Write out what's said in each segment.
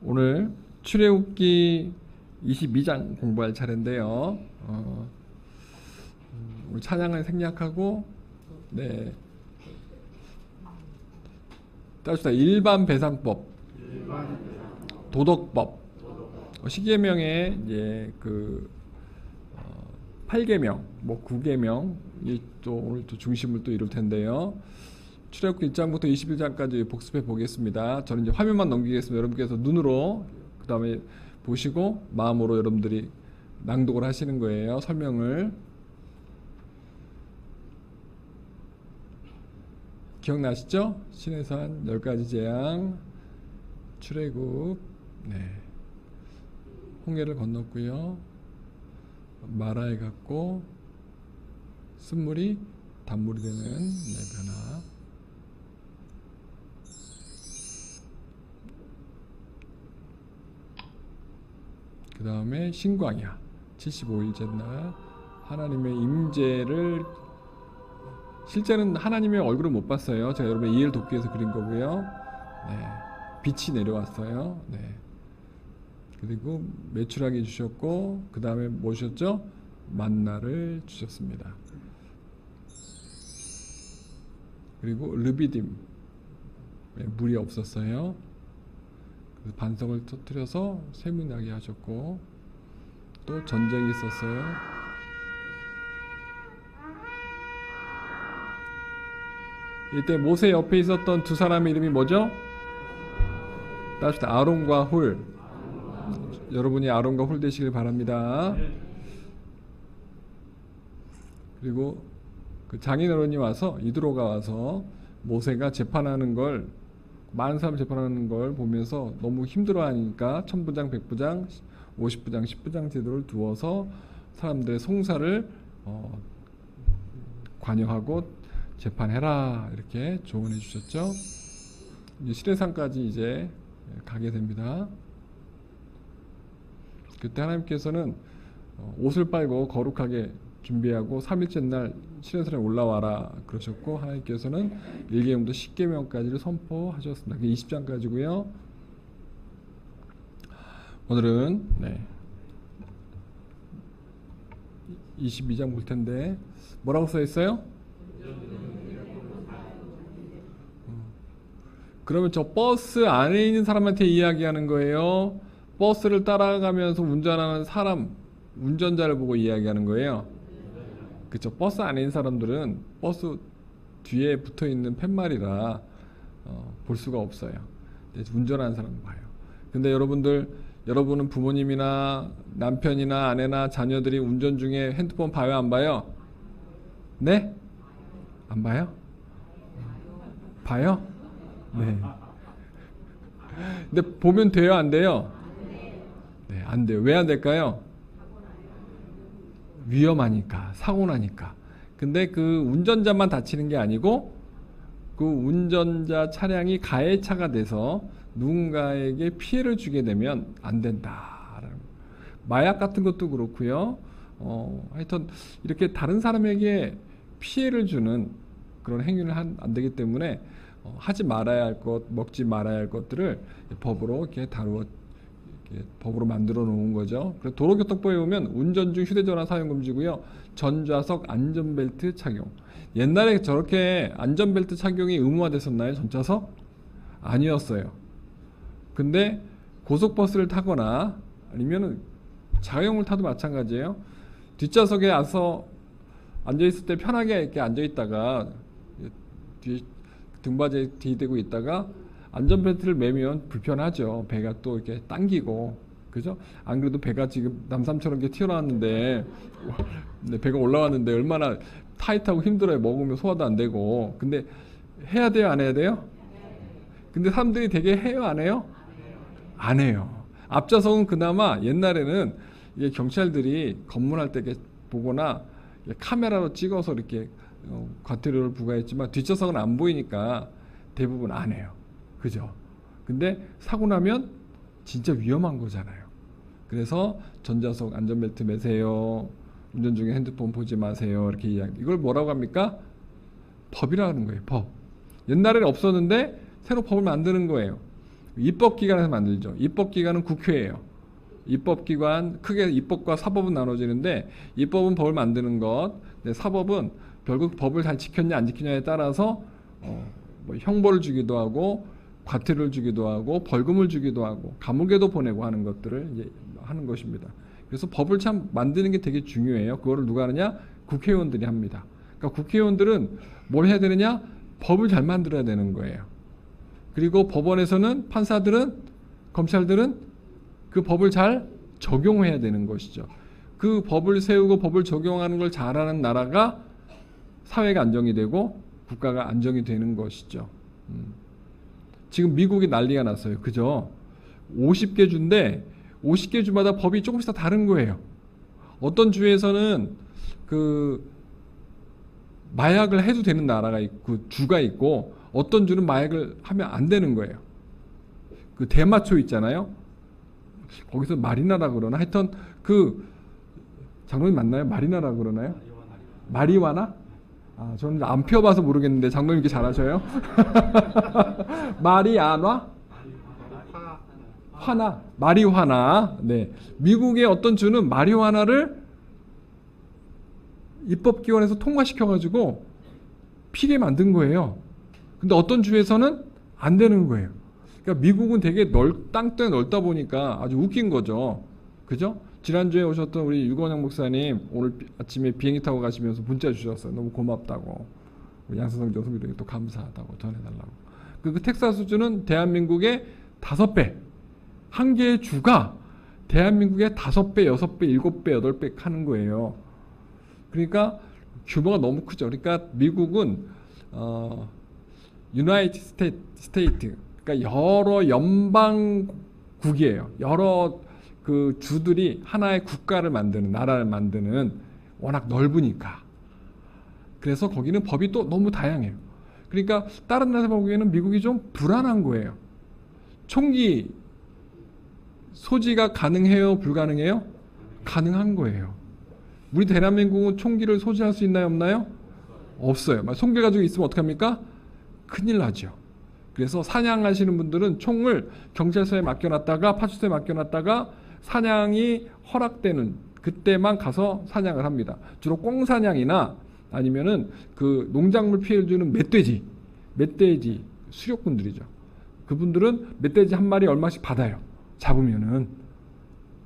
오늘 출애굽기 22장 공부할 차례인데요. 우리 찬양을 생략하고 네. 따릅시다. 일반 배상법, 도덕법, 십계명에 이제 그 8계명, 뭐 9계명이 또 오늘 또 중심을 또 이룰 텐데요. 출애굽기 1장부터 21장까지 복습해 보겠습니다. 저는 이제 화면만 넘기겠습니다. 여러분께서 눈으로 그 다음에 보시고 마음으로 여러분들이 낭독을 하시는 거예요. 설명을. 기억나시죠? 신해산 10가지 재앙, 출애굽, 네. 홍해를 건넜고요. 마라에 갔고 쓴물이 단물이 되는 변화. 그 다음에 신광야 75일째 날 하나님의 임재를 실제는 하나님의 얼굴을 못 봤어요. 제가 여러분의 이해를 돕기 위해서 그린 거고요. 네. 빛이 내려왔어요. 네. 그리고 메추라기 주셨고 그 다음에 뭐 주셨죠? 만나를 주셨습니다. 그리고 르비딤 물이 없었어요. 그래서 반석을 터뜨려서 샘이 나게 하셨고 또 전쟁이 있었어요. 이때 모세 옆에 있었던 두 사람의 이름이 뭐죠? 따라합시다. 아론과 훌. 여러분이 아론과 훌 되시길 바랍니다. 그리고 그 장인어른이 와서 이드로가 와서 모세가 재판하는 걸 많은 사람 재판하는 걸 보면서 너무 힘들어하니까 1000부장, 100부장, 50부장, 10부장 제도를 두어서 사람들의 송사를 관여하고 재판해라 이렇게 조언해 주셨죠. 이제 시내산까지 이제 가게 됩니다. 그때 하나님께서는 옷을 빨고 거룩하게 준비하고 3일째 날 시내산에 올라와라 그러셨고 하나님께서는 1계명부터 10계명까지를 선포하셨습니다. 그게 20장까지고요. 오늘은 22장 볼 텐데 뭐라고 써 있어요? 그러면 저 버스 안에 있는 사람한테 이야기하는 거예요? 버스를 따라가면서 운전하는 사람, 운전자를 보고 이야기하는 거예요? 그쵸. 버스 안에 있는 사람들은 버스 뒤에 붙어있는 팻말이라 볼 수가 없어요. 운전하는 사람은 봐요. 근데 여러분은 부모님이나 남편이나 아내나 자녀들이 운전 중에 핸드폰 봐요, 안 봐요? 네? 안 봐요? 봐요? 네. 근데 보면 돼요, 안 돼요? 네, 안 돼요. 왜 안 될까요? 위험하니까, 사고 나니까. 근데 그 운전자만 다치는 게 아니고 그 운전자 차량이 가해차가 돼서 누군가에게 피해를 주게 되면 안 된다. 마약 같은 것도 그렇고요. 하여튼 이렇게 다른 사람에게 피해를 주는 그런 행위를 안 되기 때문에 하지 말아야 할 것, 먹지 말아야 할 것들을 법으로 이렇게 법으로 만들어 놓은 거죠. 그래서 도로교통법에 보면 운전 중 휴대전화 사용 금지고요. 전좌석 안전벨트 착용. 옛날에 저렇게 안전벨트 착용이 의무화됐었나요? 전좌석? 아니었어요. 근데 고속버스를 타거나 아니면 자가용을 타도 마찬가지예요. 뒷좌석에 앉아있을 때 편하게 이렇게 앉아있다가 뒤에 등받이에 뒤대고 있다가 안전벨트를 매면 불편하죠. 배가 또 이렇게 당기고, 그죠? 안 그래도 배가 지금 남삼처럼 이렇게 튀어나왔는데, 배가 올라왔는데 얼마나 타이트하고 힘들어요. 먹으면 소화도 안 되고. 근데 해야 돼요, 안 해야 돼요? 근데 사람들이 되게 해요, 안 해요? 안 해요. 앞좌석은 그나마 옛날에는 이게 경찰들이 검문할 때 이렇게 보거나 카메라로 찍어서 이렇게 과태료를 부과했지만 뒷좌석은 안 보이니까 대부분 안 해요. 그죠? 근데 사고 나면 진짜 위험한 거잖아요. 그래서 전좌석 안전벨트 매세요. 운전 중에 핸드폰 보지 마세요. 이렇게 이야기. 이걸 뭐라고 합니까? 법이라는 거예요. 법. 옛날에는 없었는데 새로 법을 만드는 거예요. 입법기관에서 만들죠. 입법기관은 국회예요. 입법기관, 크게 입법과 사법은 나눠지는데, 입법은 법을 만드는 것, 근데 사법은 결국 법을 잘 지켰냐 안 지켰냐에 따라서 뭐 형벌을 주기도 하고 과태료를 주기도 하고 벌금을 주기도 하고 감옥에도 보내고 하는 것들을 이제 하는 것입니다. 그래서 법을 참 만드는 게 되게 중요해요. 그거를 누가 하느냐? 국회의원들이 합니다. 그러니까 국회의원들은 뭘 해야 되느냐? 법을 잘 만들어야 되는 거예요. 그리고 법원에서는, 판사들은, 검찰들은 그 법을 잘 적용해야 되는 것이죠. 그 법을 세우고 법을 적용하는 걸 잘하는 나라가 사회가 안정이 되고 국가가 안정이 되는 것이죠. 지금 미국이 난리가 났어요. 그죠? 50개 주인데 50개 주마다 법이 조금씩 다 다른 거예요. 어떤 주에서는 그 마약을 해도 되는 나라가 있고 주가 있고, 어떤 주는 마약을 하면 안 되는 거예요. 그 대마초 있잖아요. 거기서 마리나라 그러나, 하여튼 그 장로님 맞나요? 마리나라 그러나요? 마리화나? 아, 저는 안 피워봐서 모르겠는데 장로님 이렇게 잘하셔요? 마리아나? 화나, 마리화나. 네, 미국의 어떤 주는 마리화나를 입법기관에서 통과시켜가지고 피게 만든 거예요. 근데 어떤 주에서는 안 되는 거예요. 그러니까 미국은 되게 땅덩이 넓다 보니까 아주 웃긴 거죠. 그죠? 지난주에 오셨던 우리 유건영 목사님 오늘 아침에 비행기 타고 가시면서 문자 주셨어요. 너무 고맙다고. 양선성 교수님도 또 감사하다고 전해달라고. 그 텍사스주는 대한민국의 5배. 한 개의 주가 대한민국의 5배, 6배, 7배, 8배 하는 거예요. 그러니까 규모가 너무 크죠. 그러니까 미국은 유나이티드 스테이트, 그러니까 여러 연방국이에요. 여러 그 주들이 하나의 국가를 만드는, 나라를 만드는, 워낙 넓으니까. 그래서 거기는 법이 또 너무 다양해요. 그러니까 다른 나라 보기에는 미국이 좀 불안한 거예요. 총기 소지가 가능해요? 불가능해요? 가능한 거예요. 우리 대한민국은 총기를 소지할 수 있나요? 없나요? 없어요. 총기 가지고 있으면 어떡합니까? 큰일 나죠. 그래서 사냥하시는 분들은 총을 경찰서에 맡겨놨다가, 파출소에 맡겨놨다가 사냥이 허락되는 그때만 가서 사냥을 합니다. 주로 꽁사냥이나 아니면은 그 농작물 피해를 주는 멧돼지 수렵꾼들이죠. 그분들은 멧돼지 한 마리 얼마씩 받아요. 잡으면은.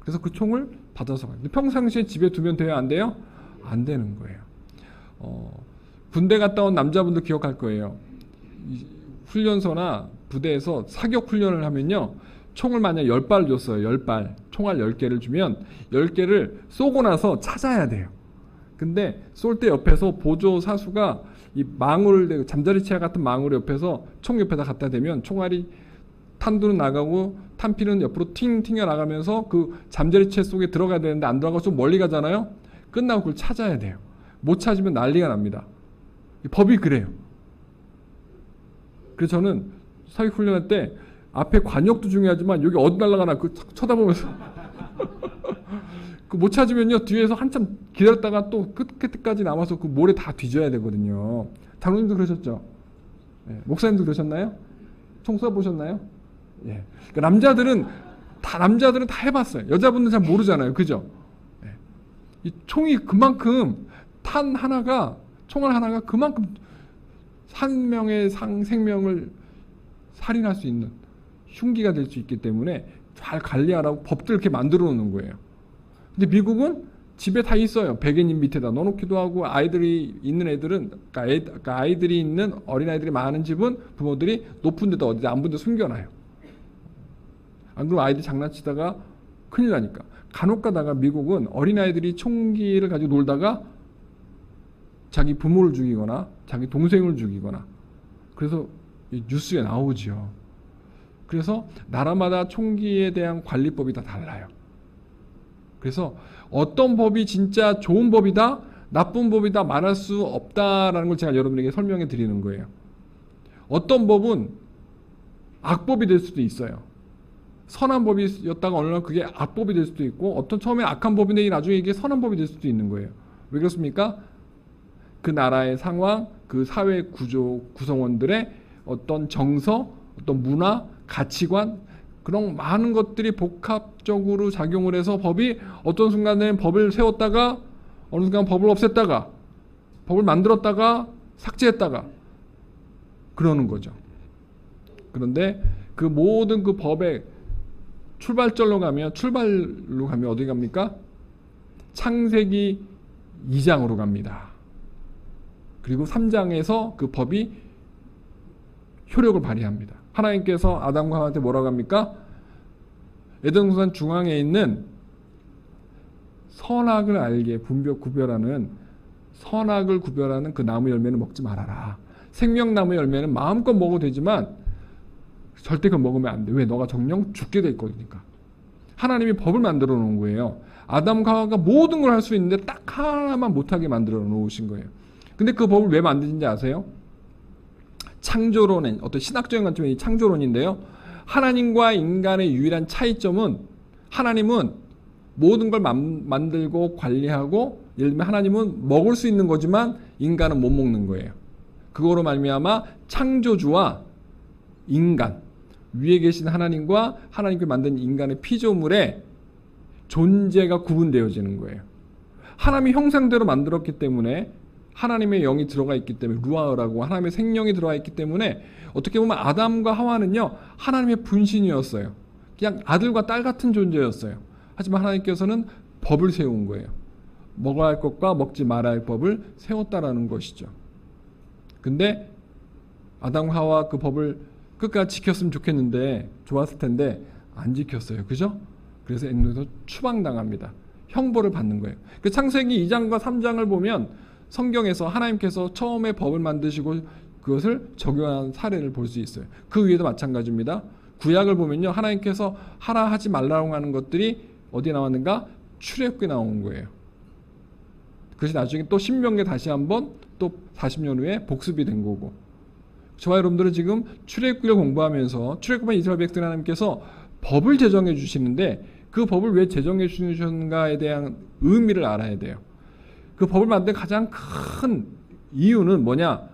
그래서 그 총을 받아서 가요. 평상시에 집에 두면 돼요? 안 돼요? 안 되는 거예요. 군대 갔다 온 남자분들 기억할 거예요. 훈련소나 부대에서 사격 훈련을 하면요, 총을 만약 10발 줬어요. 10발. 총알 10개를 주면 10개를 쏘고 나서 찾아야 돼요. 근데 쏠 때 옆에서 보조 사수가 이 망울, 잠자리채 같은 망울 옆에서 총 옆에다 갖다 대면 총알이 탄두는 나가고 탄피는 옆으로 팅 튕겨 나가면서 그 잠자리채 속에 들어가야 되는데 안 들어가고 좀 멀리 가잖아요. 끝나고 그걸 찾아야 돼요. 못 찾으면 난리가 납니다. 법이 그래요. 그래서 저는 사격 훈련할 때 앞에 관역도 중요하지만 여기 어디 날아가나 그 쳐다보면서 그 못 찾으면요, 뒤에서 한참 기다렸다가 또 끝까지 남아서 그 모래 다 뒤져야 되거든요. 장로님도 그러셨죠? 예. 목사님도 그러셨나요? 총 쏴보셨나요? 예. 그러니까 남자들은 다 해봤어요. 여자분들은 잘 모르잖아요. 그죠? 예. 이 총이 그만큼 총알 하나가 그만큼 한 명의 생명을 살인할 수 있는 흉기가 될 수 있기 때문에 잘 관리하라고 법들 이렇게 만들어 놓는 거예요. 근데 미국은 집에 다 있어요. 베개님 밑에다 넣어놓기도 하고, 아이들이 있는 애들은, 그러니까 아이들이 있는 어린아이들이 많은 집은 부모들이 높은 데다 어디다 안 본 데 숨겨놔요. 안 그러면 아이들이 장난치다가 큰일 나니까. 간혹 가다가 미국은 어린아이들이 총기를 가지고 놀다가 자기 부모를 죽이거나 자기 동생을 죽이거나, 그래서 뉴스에 나오죠. 그래서 나라마다 총기에 대한 관리법이 다 달라요. 그래서 어떤 법이 진짜 좋은 법이다, 나쁜 법이다 말할 수 없다라는 걸 제가 여러분에게 설명해 드리는 거예요. 어떤 법은 악법이 될 수도 있어요. 선한 법이었다가 어느 날 그게 악법이 될 수도 있고, 어떤 처음에 악한 법인데 나중에 이게 선한 법이 될 수도 있는 거예요. 왜 그렇습니까? 그 나라의 상황, 그 사회 구조 구성원들의 어떤 정서, 어떤 문화, 가치관, 그런 많은 것들이 복합적으로 작용을 해서 법이 어떤 순간에는 법을 세웠다가 어느 순간 법을 없앴다가 법을 만들었다가 삭제했다가 그러는 거죠. 그런데 그 모든 그 법의 출발로 가면 어디 갑니까? 창세기 2장으로 갑니다. 그리고 3장에서 그 법이 효력을 발휘합니다. 하나님께서 아담과 하와한테 뭐라고 합니까? 에덴 동산 중앙에 있는 선악을 알게 구별하는 선악을 구별하는 그 나무 열매는 먹지 말아라. 생명나무 열매는 마음껏 먹어도 되지만 절대 그거 먹으면 안 돼. 왜? 너가 정령 죽게 될 거니까. 하나님이 법을 만들어 놓은 거예요. 아담과 하와가 모든 걸 할 수 있는데 딱 하나만 못하게 만들어 놓으신 거예요. 근데 그 법을 왜 만드신지 아세요? 창조론의 어떤 신학적인 관점의 창조론인데요. 하나님과 인간의 유일한 차이점은 하나님은 모든 걸 만들고 관리하고, 예를 들면 하나님은 먹을 수 있는 거지만 인간은 못 먹는 거예요. 그거로 말미암아 창조주와 인간, 위에 계신 하나님과 하나님께 만든 인간의 피조물의 존재가 구분되어지는 거예요. 하나님이 형상대로 만들었기 때문에, 하나님의 영이 들어가 있기 때문에, 루아라고 하나님의 생명이 들어가 있기 때문에 어떻게 보면 아담과 하와는요 하나님의 분신이었어요. 그냥 아들과 딸 같은 존재였어요. 하지만 하나님께서는 법을 세운 거예요. 먹어야 할 것과 먹지 말아야 할 법을 세웠다라는 것이죠. 근데 아담과 하와 그 법을 끝까지 지켰으면 좋겠는데, 좋았을 텐데 안 지켰어요. 그죠? 그래서 에덴에서 추방당합니다. 형벌을 받는 거예요. 그 창세기 2장과 3장을 보면 성경에서 하나님께서 처음에 법을 만드시고 그것을 적용한 사례를 볼 수 있어요. 그 위에도 마찬가지입니다. 구약을 보면요, 하나님께서 하라 하지 말라고 하는 것들이 어디 나왔는가? 출애굽기에 나온 거예요. 그것이 나중에 또 신명기에 다시 한번 또 40년 후에 복습이 된 거고, 저와 여러분들은 지금 출애굽기를 공부하면서 출애굽한 이스라엘 백성 하나님께서 법을 제정해 주시는데 그 법을 왜 제정해 주셨는가에 대한 의미를 알아야 돼요. 그 법을 만든 가장 큰 이유는 뭐냐?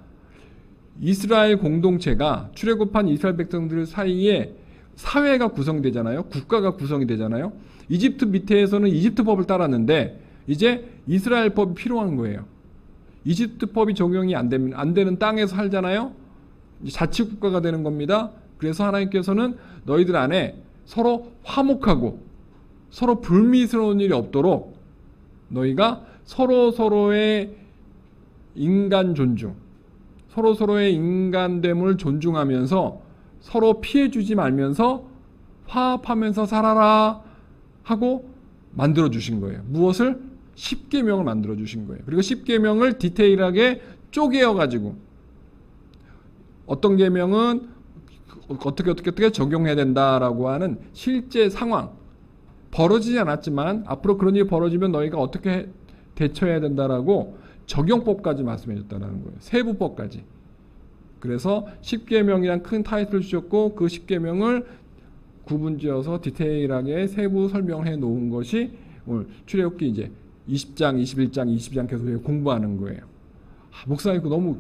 이스라엘 공동체가, 출애굽한 이스라엘 백성들 사이에 사회가 구성되잖아요. 국가가 구성이 되잖아요. 이집트 밑에서는 이집트 법을 따랐는데 이제 이스라엘 법이 필요한 거예요. 이집트 법이 적용이 안 되는 땅에서 살잖아요. 자치국가가 되는 겁니다. 그래서 하나님께서는 너희들 안에 서로 화목하고 서로 불미스러운 일이 없도록 너희가 서로의 인간 존중, 서로의 인간됨을 존중하면서 서로 피해주지 말면서 화합하면서 살아라 하고 만들어주신 거예요. 무엇을? 10계명을 만들어주신 거예요. 그리고 10계명을 디테일하게 쪼개어가지고 어떤 계명은 어떻게 적용해야 된다라고 하는 실제 상황, 벌어지지 않았지만 앞으로 그런 일이 벌어지면 너희가 어떻게 대처해야 된다라고 적용법까지 말씀해 줬다는 거예요. 세부법까지. 그래서 10계명이란 큰 타이틀을 주셨고 그 10계명을 구분지어서 디테일하게 세부 설명해 놓은 것이 오늘 출애굽기 이제 20장, 21장, 22장 계속 공부하는 거예요. 목사님 너무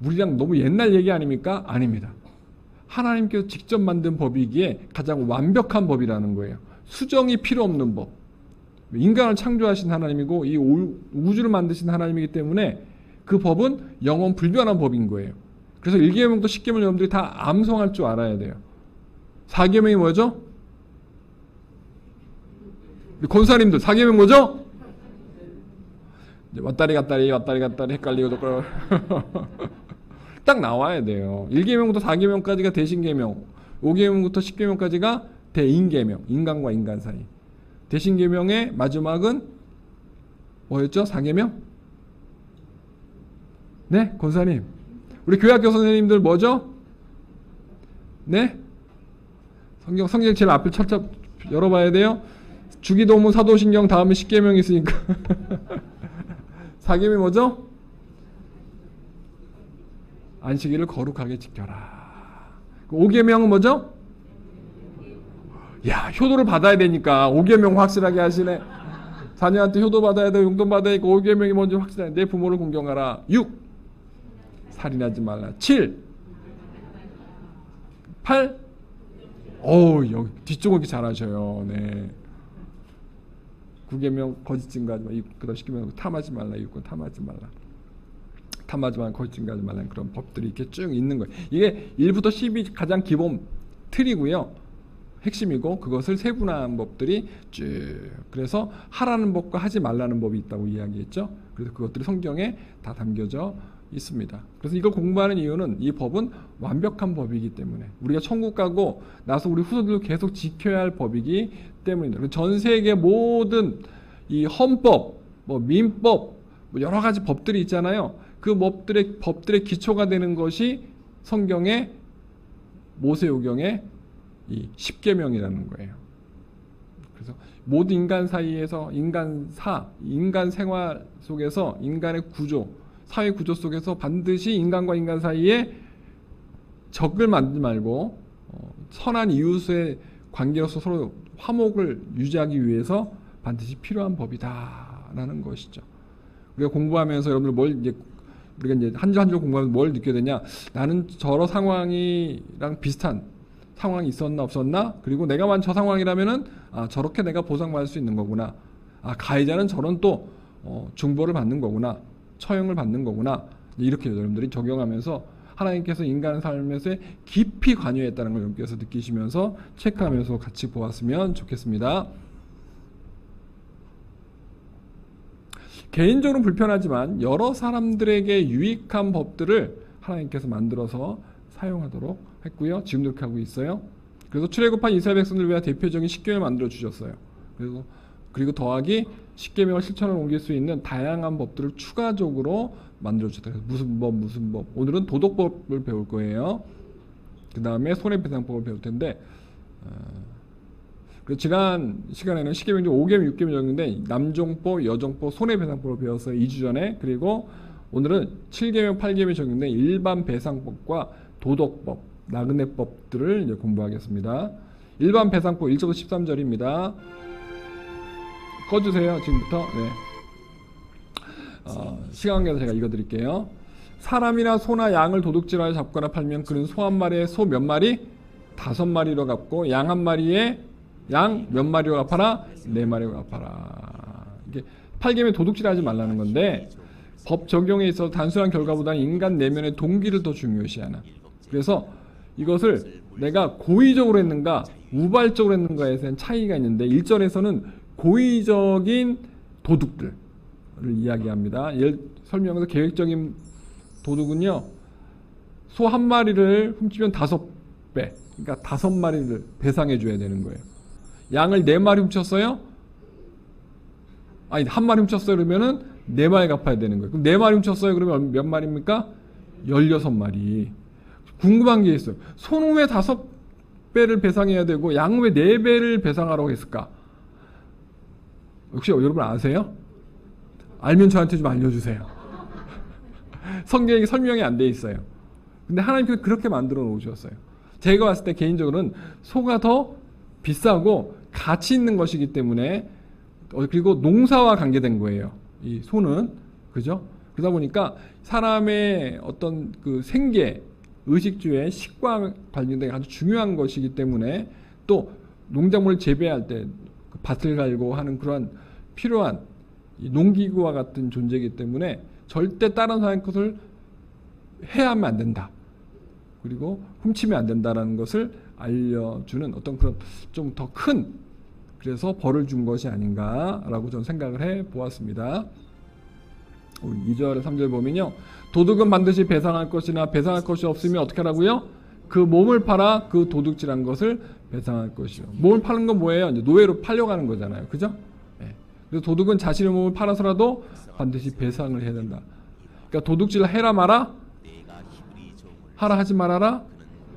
우리랑 너무 옛날 얘기 아닙니까? 아닙니다. 하나님께서 직접 만든 법이기에 가장 완벽한 법이라는 거예요. 수정이 필요 없는 법. 인간을 창조하신 하나님이고 이 우주를 만드신 하나님이기 때문에 그 법은 영원 불변한 법인 거예요. 그래서 1계명도 10계명 여러분들이 다 암송할 줄 알아야 돼요. 4계명이 뭐죠? 권사님들 4계명 뭐죠? 왔다리 갔다리 헷갈리고 딱 나와야 돼요. 1계명부터 4계명까지가 대신계명, 5계명부터 10계명까지가 대인계명, 인간과 인간 사이. 대신계명의 마지막은 뭐였죠? 4계명? 네? 권사님. 우리 교회학교 선생님들 뭐죠? 네? 성경 제일 앞을 찹찹 열어봐야 돼요. 주기도문, 사도신경 다음에 10계명이 있으니까 4계명이 뭐죠? 안식일을 거룩하게 지켜라. 5계명은 뭐죠? 야, 효도를 받아야 되니까 5계명 확실하게 하시네. 자녀한테 효도 받아야 돼, 용돈 받아야 되니까 5계명이 먼저 확실하게. 내 부모를 공경하라. 6. 살인하지 말라. 7. 8. 여기 뒤쪽을 이렇게 잘하셔요. 네. 9계명 거짓 증거하지 마. 그다음 10계명 탐하지 말라. 이웃권 탐하지 말라. 탐하지 말라. 거짓 증거하지 말라. 그런 법들이 이렇게 쭉 있는 거예요. 이게 1부터 10이 가장 기본 틀이고요. 핵심이고 그것을 세분화한 법들이 쭉 그래서 하라는 법과 하지 말라는 법이 있다고 이야기했죠. 그래서 그것들이 성경에 다 담겨져 있습니다. 그래서 이걸 공부하는 이유는 이 법은 완벽한 법이기 때문에 우리가 천국 가고 나서 우리 후손들도 계속 지켜야 할 법이기 때문입니다. 전 세계 모든 이 헌법, 뭐 민법, 뭐 여러 가지 법들이 있잖아요. 그 법들의 기초가 되는 것이 성경의 모세오경의 이 10계명이라는 거예요. 그래서 모든 인간 사이에서 인간 생활 속에서 인간의 구조, 사회 구조 속에서 반드시 인간과 인간 사이에 적을 만들지 말고 선한 이웃의 관계로서 서로 화목을 유지하기 위해서 반드시 필요한 법이다라는 것이죠. 우리가 공부하면서 여러분들 우리가 이제 한 줄 한 줄 공부하면서 뭘 느껴야 되냐? 나는 저런 상황이랑 비슷한 상황이 있었나 없었나? 그리고 내가 만저 상황이라면은 저렇게 내가 보상받을 수 있는 거구나. 가해자는 저런 또 중보를 받는 거구나. 처형을 받는 거구나. 이렇게 여러분들이 적용하면서 하나님께서 인간 삶에서 깊이 관여했다는 걸 여러분께서 느끼시면서 체크하면서 같이 보았으면 좋겠습니다. 개인적으로 불편하지만 여러 사람들에게 유익한 법들을 하나님께서 만들어서 사용하도록 했고요. 지금도 그렇게 하고 있어요. 그래서 출애굽한 이스라엘 백성들 위한 대표적인 10계명을 만들어 주셨어요. 그리고 더하기 10계명을 실천을 옮길 수 있는 다양한 법들을 추가적으로 만들어 주셨다. 무슨 법. 오늘은 도덕법을 배울 거예요. 그 다음에 손해배상법을 배울 텐데 지난 시간에는 10계명 중 5계명, 6계명 적용인데 남종법, 여종법, 손해배상법을 배웠어요. 2주 전에. 그리고 오늘은 7계명, 8계명 적용된 일반 배상법과 도덕법, 나그네법들을 이제 공부하겠습니다. 일반 배상법 1절부터 13절입니다. 꺼주세요. 지금부터. 네. 시간 관계에서 제가 읽어드릴게요. 사람이나 소나 양을 도둑질하여 잡거나 팔면 그는 소 한 마리에 소 몇 마리? 5마리로 갚고 양 한 마리에 양 몇 마리로 갚아라? 4마리로 갚아라. 이게 8계명 도둑질하지 말라는 건데 법 적용에 있어서 단순한 결과보다는 인간 내면의 동기를 더 중요시하는. 그래서 이것을 내가 고의적으로 했는가 우발적으로 했는가에 대한 차이가 있는데 1절에서는 고의적인 도둑들을 이야기합니다. 설명에서 계획적인 도둑은요, 소 한 마리를 훔치면 5배, 그러니까 5마리를 배상해 줘야 되는 거예요. 양을 4마리 훔쳤어요? 아니, 한 마리 훔쳤어요 그러면은 4마리 갚아야 되는 거예요. 그럼 4마리 훔쳤어요 그러면 몇 마리입니까? 16마리. 궁금한 게 있어요. 소는 왜 5배를 배상해야 되고 양은 왜 4배를 배상하라고 했을까? 혹시 여러분 아세요? 알면 저한테 좀 알려주세요. 성경에 설명이 안 돼 있어요. 근데 하나님께서 그렇게 만들어 놓으셨어요. 제가 봤을 때 개인적으로는 소가 더 비싸고 가치 있는 것이기 때문에 그리고 농사와 관계된 거예요. 이 소는. 그죠? 그러다 보니까 사람의 어떤 그 생계, 의식주의 식과 관련된 아주 중요한 것이기 때문에 또 농작물을 재배할 때 밭을 갈고 하는 그러한 필요한 농기구와 같은 존재이기 때문에 절대 다른 사람의 것을 해하면 안 된다. 그리고 훔치면 안 된다라는 것을 알려주는 어떤 그런 좀 더 큰 그래서 벌을 준 것이 아닌가라고 저는 생각을 해 보았습니다. 2절 3절 보면요. 도둑은 반드시 배상할 것이나 배상할 것이 없으면 어떻게 하라고요? 그 몸을 팔아 그 도둑질한 것을 배상할 것이요. 몸을 파는 건 뭐예요? 이제 노예로 팔려가는 거잖아요. 그죠? 네. 그래서 도둑은 자신의 몸을 팔아서라도 반드시 배상을 해야 된다. 그러니까 도둑질 해라 마라? 하라 하지 말아라?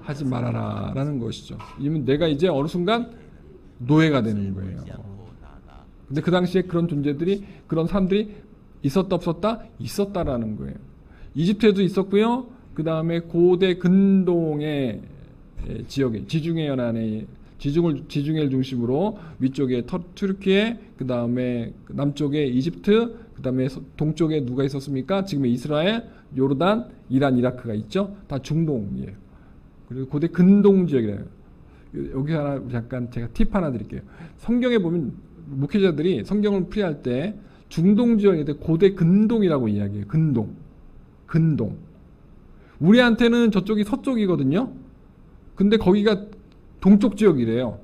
하지 말아라 라는 것이죠. 이면 내가 이제 어느 순간 노예가 되는 거예요. 근데 그 당시에 그런 존재들이 그런 사람들이 있었다 없었다? 있었다라는 거예요. 이집트에도 있었고요. 그 다음에 고대 근동의 지역에 지중해 연안에 지중해를 중심으로 위쪽에 튀르키예, 그 다음에 남쪽에 이집트, 그 다음에 동쪽에 누가 있었습니까? 지금의 이스라엘, 요르단, 이란, 이라크가 있죠. 다 중동이에요. 그리고 고대 근동 지역이래요. 여기서 하나 잠깐 제가 팁 하나 드릴게요. 성경에 보면 목회자들이 성경을 풀이할 때 중동지역에 대해 고대 근동이라고 이야기해요. 근동. 우리한테는 저쪽이 서쪽이거든요. 근데 거기가 동쪽 지역이래요.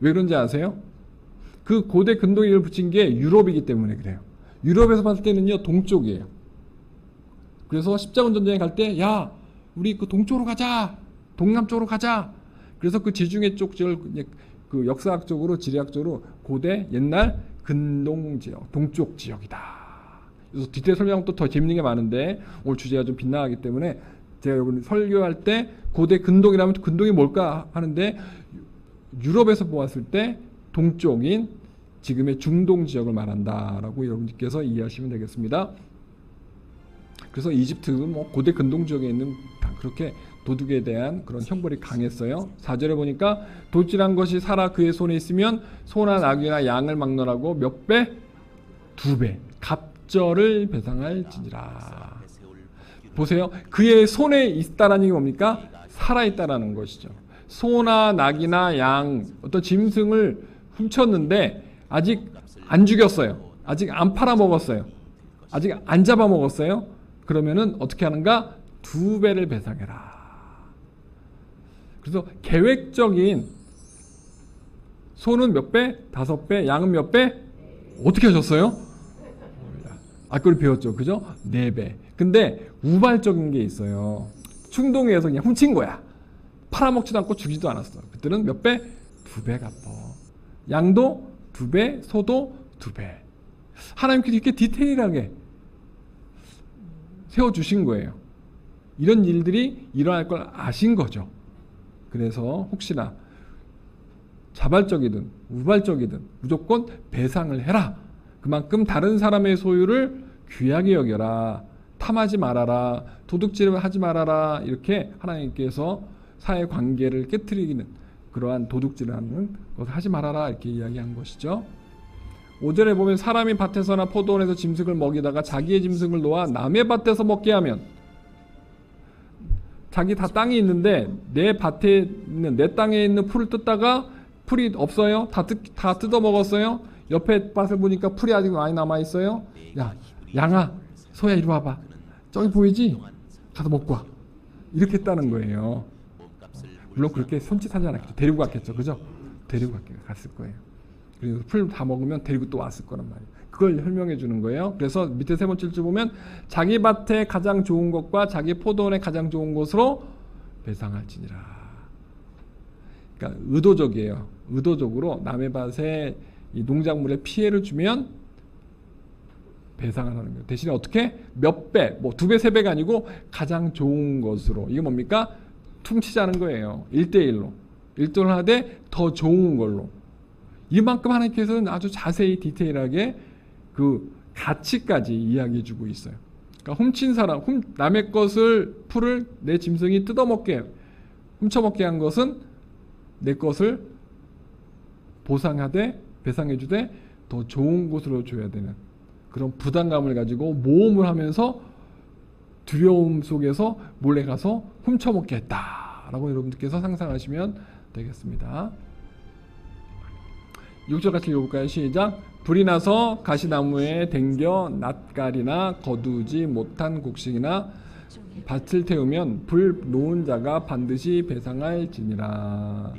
왜 그런지 아세요? 그 고대 근동을 붙인 게 유럽이기 때문에 그래요. 유럽에서 봤을 때는요, 동쪽이에요. 그래서 십자군 전쟁에 갈 때, 야, 우리 그 동쪽으로 가자! 동남쪽으로 가자! 그래서 그 지중해 쪽 지역을 그 역사학적으로, 지리학적으로 고대 옛날 근동 지역, 동쪽 지역이다. 그래서 뒤에 설명하면 또 더 재밌는 게 많은데, 오늘 주제가 좀 빗나가기 때문에 제가 여러분 설교할 때 고대 근동이라면 근동이 뭘까 하는데, 유럽에서 보았을 때 동쪽인 지금의 중동 지역을 말한다라고 여러분께서 이해하시면 되겠습니다. 그래서 이집트는 뭐 고대 근동 지역에 있는 그렇게 도둑에 대한 그런 형벌이 강했어요. 4절에 보니까 도질한 것이 살아 그의 손에 있으면 소나 나귀나 양을 막론하고 몇 배? 2배 갑절을 배상할지니라. 보세요. 그의 손에 있다라는 게 뭡니까? 살아있다라는 것이죠. 소나 나귀나 양 어떤 짐승을 훔쳤는데 아직 안 죽였어요. 아직 안 팔아먹었어요. 아직 안 잡아먹었어요. 그러면은 어떻게 하는가? 2배를 배상해라. 그래서 계획적인 소는 몇 배? 5배. 양은 몇 배? 어떻게 하셨어요? 아까 배웠죠. 그죠? 4배. 근데 우발적인 게 있어요. 충동에서 그냥 훔친 거야. 팔아먹지도 않고 주지도 않았어. 그때는 몇 배? 2배 갚어. 양도 2배, 소도 2배. 하나님께서 이렇게 디테일하게 세워주신 거예요. 이런 일들이 일어날 걸 아신 거죠. 그래서 혹시나 자발적이든 우발적이든 무조건 배상을 해라. 그만큼 다른 사람의 소유를 귀하게 여겨라. 탐하지 말아라. 도둑질을 하지 말아라. 이렇게 하나님께서 사회관계를 깨트리는 그러한 도둑질을 하는 것을 하지 말아라. 이렇게 이야기한 것이죠. 5절에 보면 사람이 밭에서나 포도원에서 짐승을 먹이다가 자기의 짐승을 놓아 남의 밭에서 먹게 하면, 자기 다 땅이 있는데 내 밭에 있는 내 땅에 있는 풀을 뜯다가 풀이 없어요. 다 뜯어 먹었어요. 옆에 밭을 보니까 풀이 아직 많이 남아 있어요. 야, 양아, 소야 이리 와봐. 저기 보이지? 가서 먹고 와. 이렇게 했다는 거예요. 물론 그렇게 손짓하지 않았겠죠. 데리고 갔겠죠. 그죠? 데리고 갔을 거예요. 그리고 풀 다 먹으면 데리고 또 왔을 거란 말이에요. 그걸 설명해 주는 거예요. 그래서 밑에 3번째 줄 보면 자기 밭에 가장 좋은 것과 자기 포도원에 가장 좋은 것으로 배상할지니라. 그러니까 의도적이에요. 의도적으로 남의 밭에 이 농작물에 피해를 주면 배상을 하는 거예요. 대신에 어떻게? 몇 배, 뭐 2배, 3배가 아니고 가장 좋은 것으로. 이게 뭡니까? 퉁치자는 거예요. 1대1로. 1대1로 하되 더 좋은 걸로. 이만큼 하나님께서는 아주 자세히 디테일하게 그 가치까지 이야기해 주고 있어요. 그러니까 훔친 사람, 남의 것을, 풀을 내 짐승이 뜯어먹게, 훔쳐먹게 한 것은 내 것을 보상하되, 배상해 주되 더 좋은 곳으로 줘야 되는 그런 부담감을 가지고 모험을 하면서 두려움 속에서 몰래 가서 훔쳐먹게 했다라고 여러분들께서 상상하시면 되겠습니다. 6절 같이 읽어볼까요? 시작. 불이 나서 가시나무에 댕겨 낫갈이나 거두지 못한 곡식이나 밭을 태우면 불 놓은 자가 반드시 배상할지니라.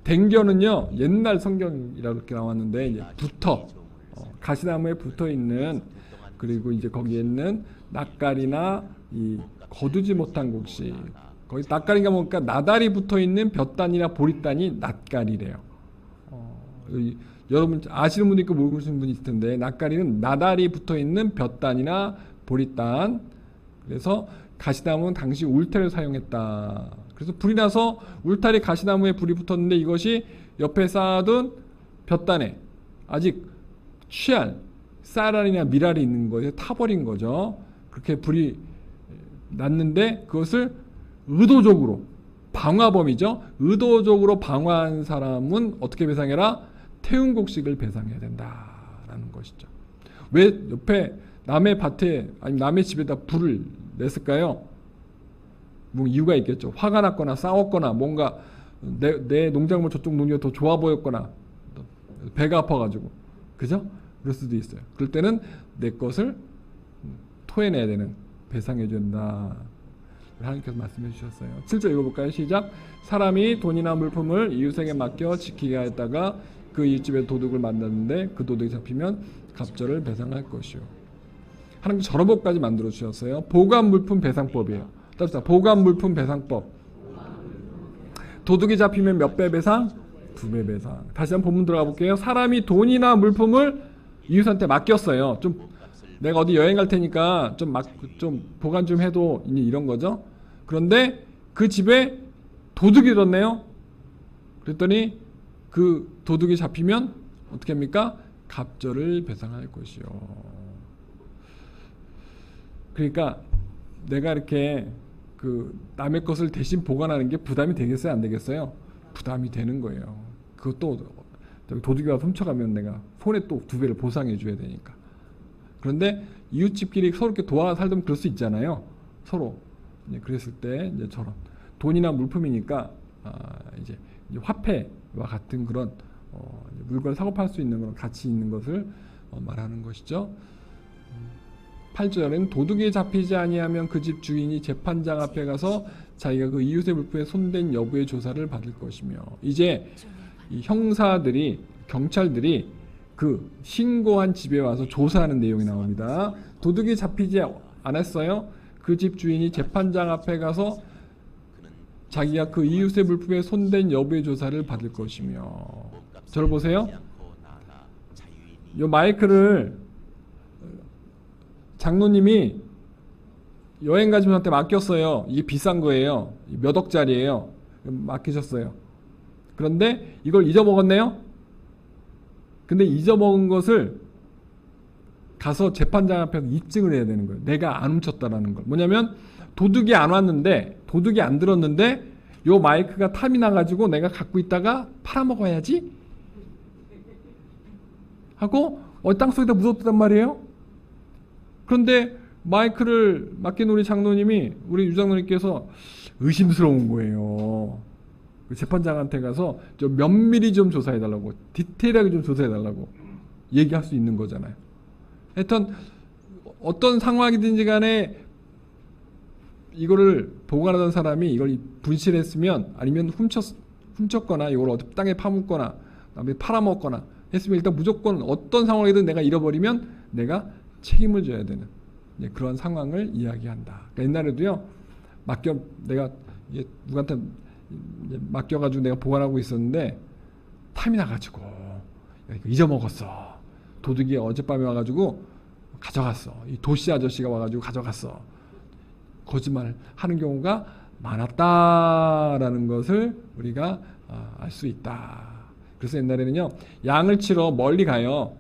댕겨는요, 옛날 성경이라고 이렇게 나왔는데 이제 붙어, 가시나무에 붙어 있는, 그리고 이제 거기에 있는 낫갈이나 이 거두지 못한 곡식. 거기 낫갈이가 뭔가 나달이 붙어 있는 볕단이나 보리단이 낫갈이래요. 여러분 아시는 분도 있고 모르시는 분이 있을 텐데, 낫갈이는 나달이 붙어 있는 볕단이나 보리단. 그래서 가시나무는 당시 울타리를 사용했다. 그래서 불이 나서 울타리 가시나무에 불이 붙었는데 이것이 옆에 쌓아둔 볕단에 아직 취할 쌀알이나 밀알이 있는 거에 타버린 거죠. 그렇게 불이 났는데 그것을 의도적으로, 방화범이죠. 의도적으로 방화한 사람은 어떻게 배상해라? 태운 곡식을 배상해야 된다라는 것이죠. 왜 옆에 남의 밭에 아니면 남의 집에다 불을 냈을까요? 뭐 이유가 있겠죠. 화가 났거나 싸웠거나 뭔가 내 농작물 저쪽 농기가 더 좋아 보였거나 배가 아파가지고, 그죠? 그럴 수도 있어요. 그럴 때는 내 것을 토해내야 되는, 배상해줘야 된다. 하나님께서 말씀해 주셨어요. 7절 읽어볼까요? 시작. 사람이 돈이나 물품을 이웃에게 맡겨 지키게 하였다가 그 이웃집에 도둑을 만났는데 그 도둑이 잡히면 갑절을 배상할 것이요. 하나님께서 저런 법까지 만들어 주셨어요. 보관 물품 배상법이에요. 따뜻한 보관 물품 배상법. 도둑이 잡히면 몇 배 배상? 2배 배상. 다시 한번 본문 들어가 볼게요. 사람이 돈이나 물품을 이웃한테 맡겼어요. 좀 내가 어디 여행 갈 테니까 좀 보관 좀 해도, 이런 거죠. 그런데 그 집에 도둑이 들었네요. 그랬더니 그 도둑이 잡히면 어떻게 합니까? 갑절을 배상할 것이요. 그러니까 내가 이렇게 그 남의 것을 대신 보관하는 게 부담이 되겠어요, 안 되겠어요? 부담이 되는 거예요. 그것도 도둑이 와서 훔쳐가면 내가 손에 또 2배를 보상해 줘야 되니까. 그런데 이웃집끼리 서로 이렇게 도와 살면 그럴 수 있잖아요. 서로. 그랬을 때 이제 저런 돈이나 물품이니까 이제 화폐와 같은 그런 물건을 사고 팔 수 있는 그런 가치 있는 것을 말하는 것이죠. 8절에는 도둑이 잡히지 아니하면 그 집 주인이 재판장 앞에 가서 자기가 그 이웃의 물품에 손댄 여부의 조사를 받을 것이며, 이제 이 형사들이, 경찰들이 그 신고한 집에 와서 조사하는 내용이 나옵니다. 도둑이 잡히지 않았어요. 그 집 주인이 재판장 앞에 가서 자기가 그 이웃의 물품에 손댄 여부의 조사를 받을 것이며. 저를 보세요. 이 마이크를 장로님이 여행 가신 분한테 맡겼어요. 이게 비싼 거예요. 몇 억짜리예요. 맡기셨어요. 그런데 이걸 잊어먹었네요. 근데 잊어먹은 것을 가서 재판장 앞에서 입증을 해야 되는 거예요. 내가 안 훔쳤다라는 걸. 뭐냐면 도둑이 안 왔는데, 도둑이 안 들었는데 요 마이크가 탐이 나가지고 내가 갖고 있다가 팔아먹어야지 하고 땅속에다 묻었단 말이에요. 그런데 마이크를 맡긴 우리 장로님이, 우리 유장로님께서 의심스러운 거예요. 재판장한테 가서 좀 면밀히 좀 조사해달라고, 디테일하게 좀 조사해달라고 얘기할 수 있는 거잖아요. 하여튼 어떤 상황이든지 간에 이거를 보관하던 사람이 이걸 분실했으면, 아니면 훔쳤거나 이걸 어디 땅에 파묻거나 남에 팔아먹거나 했으면, 일단 무조건 어떤 상황이든 내가 잃어버리면 내가 책임을 져야 되는 그런 상황을 이야기한다. 그러니까 옛날에도요, 내가 누구한테 맡겨가지고 내가 보관하고 있었는데 탐이 나가지고 잊어먹었어. 도둑이 어젯밤에 와가지고 가져갔어. 이 도시 아저씨가 와가지고 가져갔어. 거짓말 하는 경우가 많았다라는 것을 우리가 알 수 있다. 그래서 옛날에는요, 양을 치러 멀리 가요.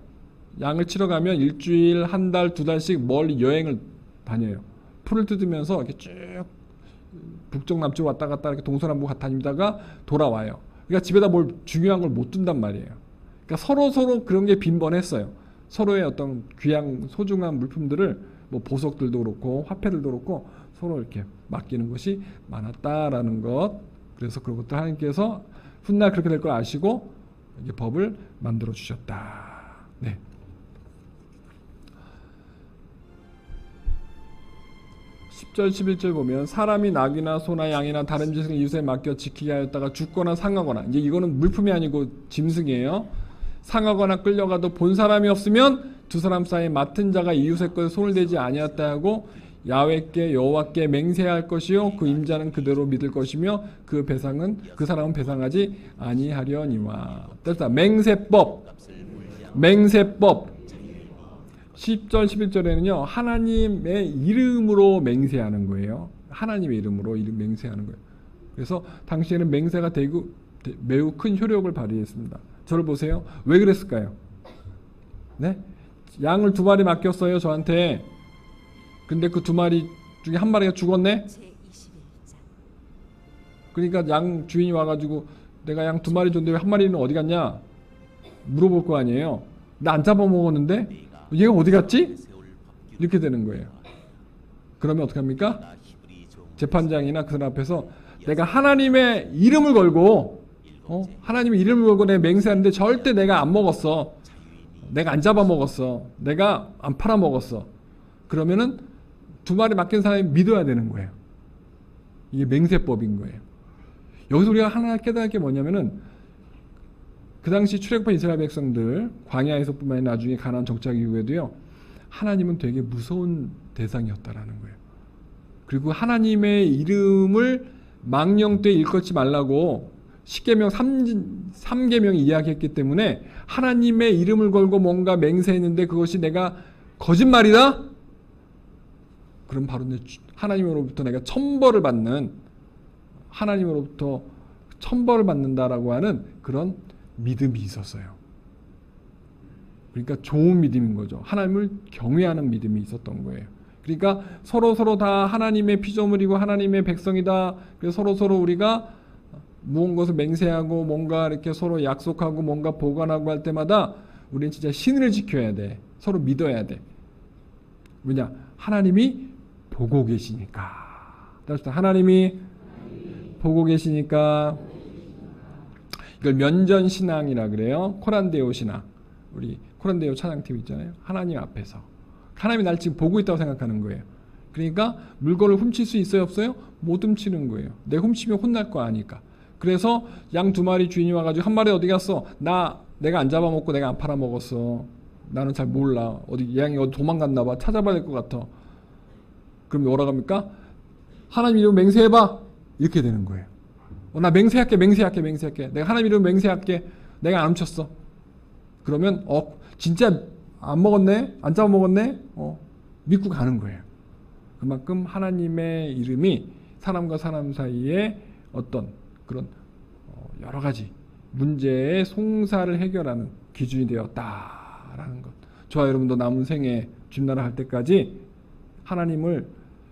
양을 치러 가면 일주일, 한 달, 2달씩 멀리 여행을 다녀요. 풀을 뜯으면서 이렇게 쭉 북쪽 남쪽 왔다 갔다 이렇게 동서남북 다니다가 돌아와요. 그러니까 집에다 뭘 중요한 걸 못 둔단 말이에요. 그러니까 서로 그런 게 빈번했어요. 서로의 어떤 귀한 소중한 물품들을, 뭐 보석들도 그렇고 화폐들도 그렇고 서로 이렇게 맡기는 것이 많았다라는 것. 그래서 그런 것들 하나님께서 훗날 그렇게 될 걸 아시고 이제 법을 만들어 주셨다. 네. 10절 11절 보면, 사람이 낙이나 소나 양이나 다른 짐승을 이웃에 맡겨 지키게 하였다가 죽거나 상하거나, 이제 이거는 물품이 아니고 짐승이에요. 상하거나 끌려가도 본 사람이 없으면 두 사람 사이에 맡은 자가 이웃의 것에 손을 대지 아니었다 하고 야훼께 여호와께 맹세할 것이요 그 임자는 그대로 믿을 것이며 그 사람은 배상하지 아니하려니와. 따뜻한 맹세법. 10절 11절에는요 하나님의 이름으로 맹세하는 거예요. 하나님의 이름으로 맹세하는 거예요. 그래서 당시에는 맹세가 매우 큰 효력을 발휘했습니다. 저를 보세요. 왜 그랬을까요? 네? 양을 2마리 맡겼어요, 저한테. 근데 그 2마리 중에 1마리가 죽었네? 그러니까 양 주인이 와가지고 내가 양 2마리 줬는데 왜 1마리는 어디 갔냐? 물어볼 거 아니에요. 나 안 잡아먹었는데? 얘가 어디 갔지? 이렇게 되는 거예요. 그러면 어떡합니까? 재판장이나 그 사람 앞에서 내가 하나님의 이름을 걸고 하나님의 이름을 걸고 내가 맹세하는데 절대 내가 안 먹었어. 내가 안 잡아먹었어. 내가 안 팔아먹었어. 그러면은 두 마리 맡긴 사람이 믿어야 되는 거예요. 이게 맹세법인 거예요. 여기서 우리가 하나 깨달을 게 뭐냐면은 그 당시 출애굽한 이스라엘 백성들 광야에서뿐만 아니라 나중에 가나안 정착 이후에도요. 하나님은 되게 무서운 대상이었다라는 거예요. 그리고 하나님의 이름을 망령 때 일컫지 말라고 십계명 3계명이 이야기했기 때문에 하나님의 이름을 걸고 뭔가 맹세했는데 그것이 내가 거짓말이다? 그럼 바로 하나님으로부터 내가 천벌을 받는, 하나님으로부터 천벌을 받는다라고 하는 그런 믿음이 있었어요. 그러니까 좋은 믿음인 거죠. 하나님을 경외하는 믿음이 있었던 거예요. 그러니까 서로 다 하나님의 피조물이고 하나님의 백성이다. 그래서 서로 우리가 무언가를 맹세하고 뭔가 이렇게 서로 약속하고 뭔가 보관하고 할 때마다 우리는 진짜 신을 지켜야 돼. 서로 믿어야 돼. 왜냐? 하나님이 보고 계시니까. 하나님이 보고 계시니까. 이걸 면전신앙이라 그래요. 코란데오 신앙. 우리 코란데오 찬양팀 있잖아요. 하나님 앞에서. 하나님이 날 지금 보고 있다고 생각하는 거예요. 그러니까 물건을 훔칠 수 있어요, 없어요? 못 훔치는 거예요. 내가 훔치면 혼날 거 아니까. 그래서 양 두 마리 주인이 와가지고 한 마리 어디 갔어? 내가 안 잡아먹고 내가 안 팔아먹었어. 나는 잘 몰라. 양이 어디 도망갔나 봐. 찾아봐야 될 것 같아. 그럼 뭐라고 합니까? 하나님 이름 맹세해봐. 이렇게 되는 거예요. 나 맹세할게. 내가 하나님 이름 맹세할게. 내가 안 훔쳤어. 그러면 진짜 안 먹었네? 안 잡아먹었네? 믿고 가는 거예요. 그만큼 하나님의 이름이 사람과 사람 사이에 어떤 그런 여러 가지 문제의 송사를 해결하는 기준이 되었다라는 것. 저와 여러분도 남은 생에 주나라 할 때까지 하나님을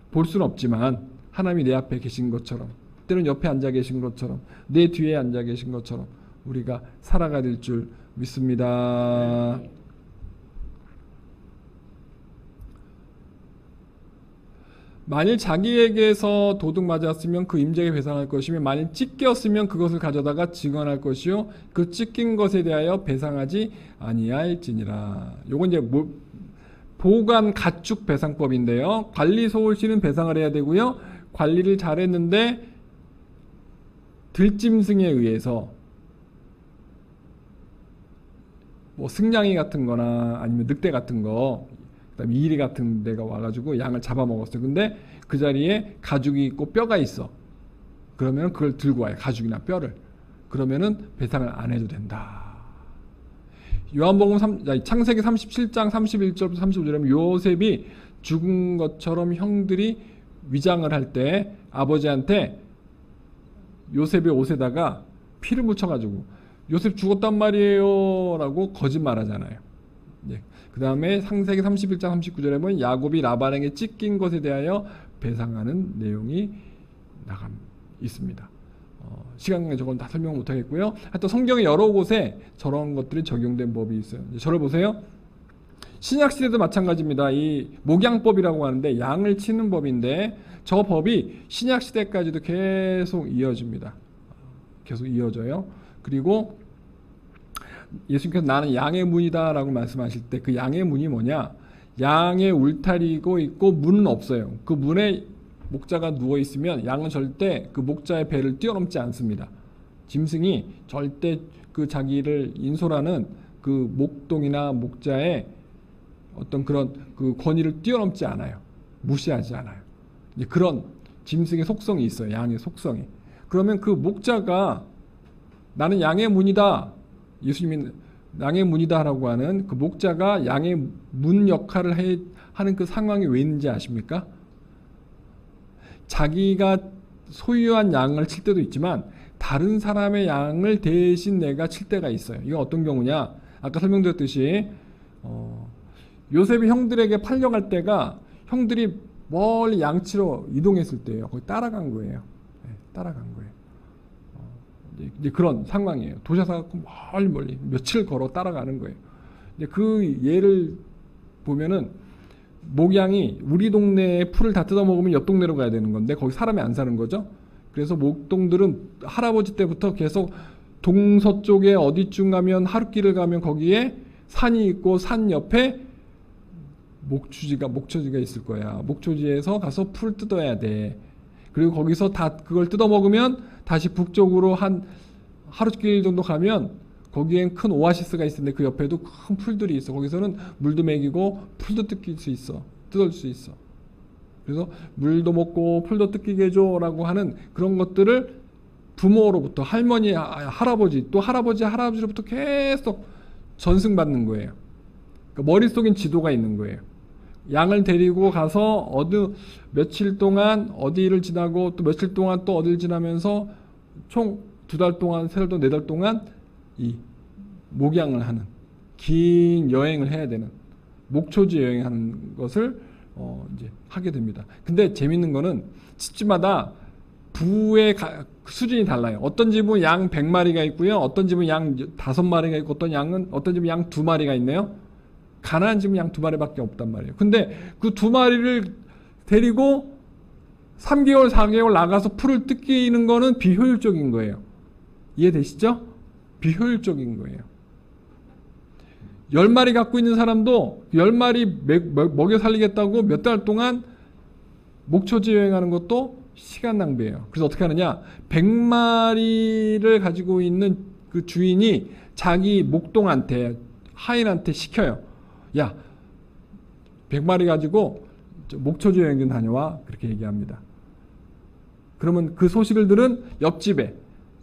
볼 수는 없지만 하나님이 내 앞에 계신 것처럼, 때로는 옆에 앉아 계신 것처럼, 내 뒤에 앉아 계신 것처럼 우리가 살아가야 될 줄 믿습니다. 만일 자기에게서 도둑 맞았으면 그 임자에게 배상할 것이며 만일 찢겼으면 그것을 가져다가 증언할 것이요 그 찢긴 것에 대하여 배상하지 아니할지니라. 요건 이제 보관 가축 배상법인데요. 관리 소홀시는 배상을 해야 되고요. 관리를 잘했는데 들짐승에 의해서 뭐 승냥이 같은 거나 아니면 늑대 같은 거, 그다음에 이리 같은 데가 와가지고 양을 잡아먹었어요. 근데 그 자리에 가죽이 있고 뼈가 있어. 그러면 그걸 들고 와요. 가죽이나 뼈를. 그러면은 배상을 안 해도 된다. 요한복음 창세기 37장 31절부터 35절에 요셉이 죽은 것처럼 형들이 위장을 할 때 아버지한테 요셉의 옷에다가 피를 묻혀가지고 요셉 죽었단 말이에요 라고 거짓말하잖아요. 그 다음에 창세기 31장 39절에 보면 야곱이 라반에게 찢긴 것에 대하여 배상하는 내용이 있습니다. 시간 관계 저건 다 설명 못 하겠고요. 하여튼 성경의 여러 곳에 저런 것들이 적용된 법이 있어요. 저를 보세요. 신약 시대도 마찬가지입니다. 이 목양법이라고 하는데 양을 치는 법인데 저 법이 신약 시대까지도 계속 이어집니다. 계속 이어져요. 그리고 예수님께서 나는 양의 문이다 라고 말씀하실 때 그 양의 문이 뭐냐? 양의 울타리고 있고 문은 없어요. 그 문에 목자가 누워 있으면 양은 절대 그 목자의 배를 뛰어넘지 않습니다. 짐승이 절대 그 자기를 인솔하는 그 목동이나 목자의 어떤 그런 그 권위를 뛰어넘지 않아요. 무시하지 않아요. 그런 짐승의 속성이 있어요. 양의 속성이. 그러면 그 목자가 나는 양의 문이다. 예수님이 양의 문이다 라고 하는 그 목자가 양의 문 역할을 하는 그 상황이 왜 있는지 아십니까? 자기가 소유한 양을 칠 때도 있지만 다른 사람의 양을 대신 내가 칠 때가 있어요. 이건 어떤 경우냐? 아까 설명드렸듯이 요셉이 형들에게 팔려갈 때가 형들이 멀리 양치러 이동했을 때예요. 거기 따라간 거예요. 따라간 거예요. 이제 그런 상황이에요. 도시사가 멀리 며칠 걸어 따라가는 거예요. 그 예를 보면은 목양이 우리 동네에 풀을 다 뜯어 먹으면 옆 동네로 가야 되는 건데 거기 사람이 안 사는 거죠. 그래서 목동들은 할아버지 때부터 계속 동서쪽에 어디쯤 가면 하룻길을 가면 거기에 산이 있고 산 옆에 목초지가 있을 거야. 목초지에서 가서 풀 뜯어야 돼. 그리고 거기서 다 그걸 뜯어 먹으면 다시 북쪽으로 한 하룻길 정도 가면 거기엔 큰 오아시스가 있는데 그 옆에도 큰 풀들이 있어. 거기서는 물도 먹이고 풀도 뜯길 수 있어. 뜯을 수 있어. 그래서 물도 먹고 풀도 뜯기게 해줘라고 하는 그런 것들을 부모로부터 할머니, 할아버지, 또 할아버지로부터 계속 전승받는 거예요. 그러니까 머릿속엔 지도가 있는 거예요. 양을 데리고 가서 며칠 동안 어디를 지나고 또 며칠 동안 또 어디를 지나면서 총 2달 동안, 3달 동안, 4달 동안 이 목양을 하는 긴 여행을 해야 되는 목초지 여행하는 것을 이제 하게 됩니다. 근데 재밌는 거는 집집마다 부의 수준이 달라요. 어떤 집은 양 100마리가 있고요. 어떤 집은 양 5마리가 있고 어떤 집은 양 2마리가 있네요. 가난한 집은 양 2마리밖에 없단 말이에요. 근데 그 2마리를 데리고 3개월, 4개월 나가서 풀을 뜯기는 거는 비효율적인 거예요. 이해되시죠? 비효율적인 거예요. 10마리 갖고 있는 사람도 10마리 먹여 살리겠다고 몇 달 동안 목초지 여행하는 것도 시간 낭비예요. 그래서 어떻게 하느냐? 100마리를 가지고 있는 그 주인이 자기 목동한테, 하인한테 시켜요. 야, 100마리 가지고 목초지 여행 좀 다녀와. 그렇게 얘기합니다. 그러면 그 소식을 들은 옆집에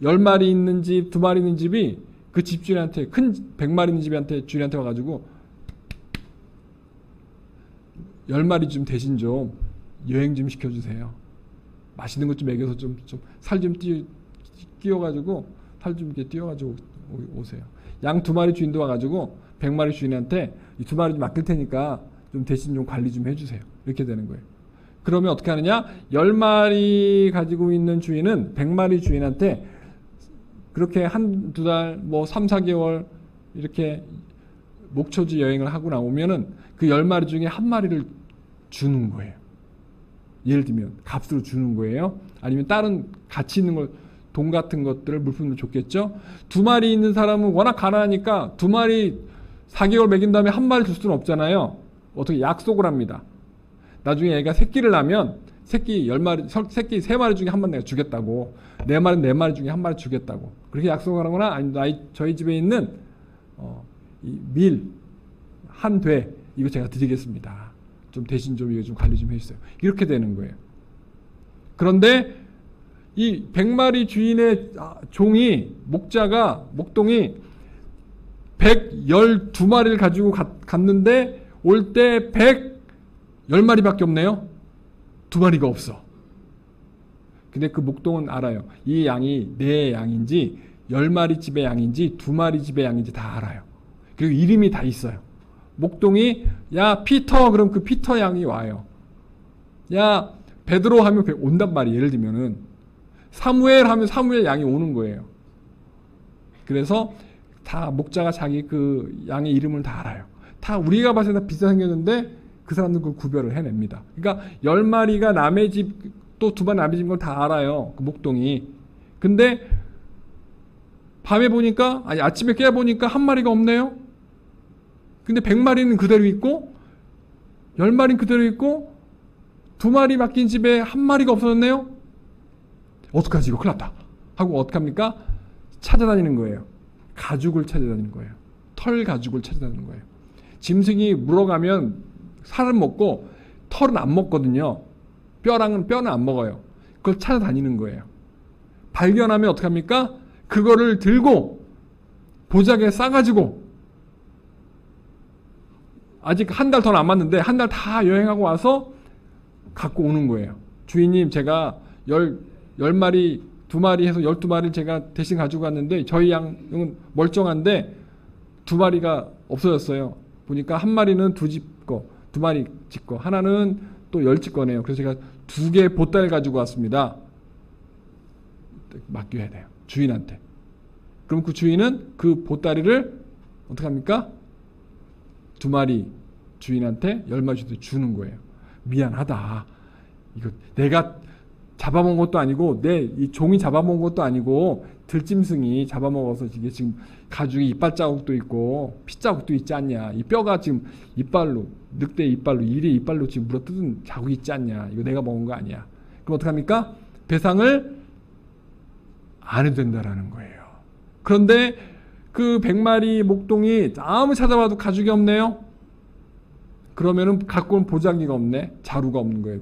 10마리 있는 집, 2마리 있는 집이 그 집주인한테, 큰 100마리 있는 집한테, 주인한테 와가지고 10마리 좀 대신 좀 여행 좀 시켜주세요. 맛있는 것 좀 먹여서 살 좀 띄워가지고 살 좀 이렇게 띄워가지고 오세요. 양 2마리 주인도 와가지고 100마리 주인한테 이 2마리 좀 맡길 테니까 좀 대신 좀 관리 좀 해주세요. 이렇게 되는 거예요. 그러면 어떻게 하느냐? 10마리 가지고 있는 주인은 100마리 주인한테 그렇게 1-2달, 3-4개월 이렇게 목초지 여행을 하고 나오면은 그 10마리 중에 1마리를 주는 거예요. 예를 들면 값으로 주는 거예요. 아니면 다른 가치 있는 걸, 돈 같은 것들을 물품으로 줬겠죠. 2마리 있는 사람은 워낙 가난하니까 2마리 4개월 먹인 다음에 1마리 줄 수는 없잖아요. 어떻게 약속을 합니다. 나중에 애가 새끼를 낳으면 새끼 3마리 중에 1마리 내가 주겠다고, 4마리 4마리 중에 1마리 주겠다고 그렇게 약속을 하거나, 아니 저희 집에 있는 이 밀 한 돼 이거 제가 드리겠습니다. 좀 대신 좀 이거 좀 관리 좀 해주세요. 이렇게 되는 거예요. 그런데 이 100마리 주인의 목동이 112마리를 가지고 갔는데 올 때 110마리밖에 없네요. 2마리가 없어. 근데 그 목동은 알아요. 이 양이 내 양인지 10마리 집의 양인지 2마리 집의 양인지 다 알아요. 그리고 이름이 다 있어요. 목동이 야 피터, 그럼 그 피터 양이 와요. 야 베드로 하면 온단 말이에요. 예를 들면은 사무엘 하면 사무엘 양이 오는 거예요. 그래서 다 목자가 자기 그 양의 이름을 다 알아요. 다 우리가 봤을 때 다 비슷하게 생겼는데 그 사람들은 그 구별을 해냅니다. 그러니까 10마리가 남의 집, 또 2마리 남의 집인 걸 다 알아요. 그 목동이. 근데 밤에 보니까, 아니 아침에 깨보니까 1마리가 없네요. 근데 100마리는 그대로 있고 10마리는 그대로 있고 2마리 맡긴 집에 1마리가 없어졌네요. 어떡하지, 이거 큰일 났다 하고 어떡합니까? 찾아다니는 거예요. 가죽을 찾아다니는 거예요. 털 가죽을 찾아다니는 거예요. 짐승이 물어가면 살은 먹고 털은 안 먹거든요. 뼈는 안 먹어요. 그걸 찾아다니는 거예요. 발견하면 어떡합니까? 그거를 들고 보자기에 싸가지고, 아직 1달 더 남았는데 1달 다 여행하고 와서 갖고 오는 거예요. 주인님, 제가 10마리 2마리 해서 12마리를 제가 대신 가지고 왔는데 저희 양은 멀쩡한데 2마리가 없어졌어요. 보니까 1마리는 2집 거, 2마리 집 거, 하나는 또 10집 거네요. 그래서 제가 2개 보따리를 가지고 왔습니다. 맡겨야 돼요. 주인한테. 그럼 그 주인은 그 보따리를 어떻게 합니까? 2마리 주인한테 10마리 주는 거예요. 미안하다. 이거 내가 잡아먹은 것도 아니고 내 이 종이 잡아먹은 것도 아니고 들짐승이 잡아먹어서 이게 지금 가죽에 이빨 자국도 있고 피 자국도 있지 않냐. 이 뼈가 지금 이빨로 늑대 이빨로 이리 이빨로 지금 물어뜯은 자국이 있지 않냐. 이거 내가 먹은 거 아니야. 그럼 어떡합니까? 배상을 안 해도 된다라는 거예요. 그런데 그 100마리 목동이 아무리 찾아봐도 가죽이 없네요. 그러면은 갖고 온 보자기가 없네. 자루가 없는 거예요.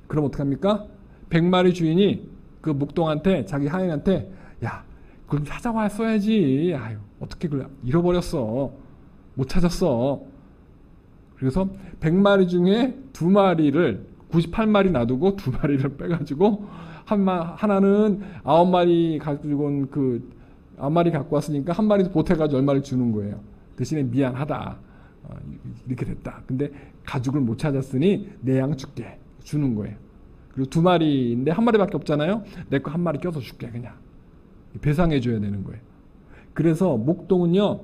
그럼 어떡합니까? 100마리 주인이 그 목동한테 자기 하인한테 야 그걸 찾아와 써야지. 아유 어떻게 그걸 잃어버렸어. 못 찾았어. 그래서 100마리 중에 2마리를 98마리 놔두고 2마리를 빼가지고 하나는 9마리 가지고 온 그 9마리 갖고 왔으니까 한 마리 보태가지고 10마리 주는 거예요. 대신에 미안하다. 이렇게 됐다. 근데 가죽을 못 찾았으니 내 양 줄게. 주는 거예요. 그리고 2마리인데 1마리밖에 없잖아요. 내 거 1마리 껴서 줄게 그냥. 배상해 줘야 되는 거예요. 그래서 목동은요.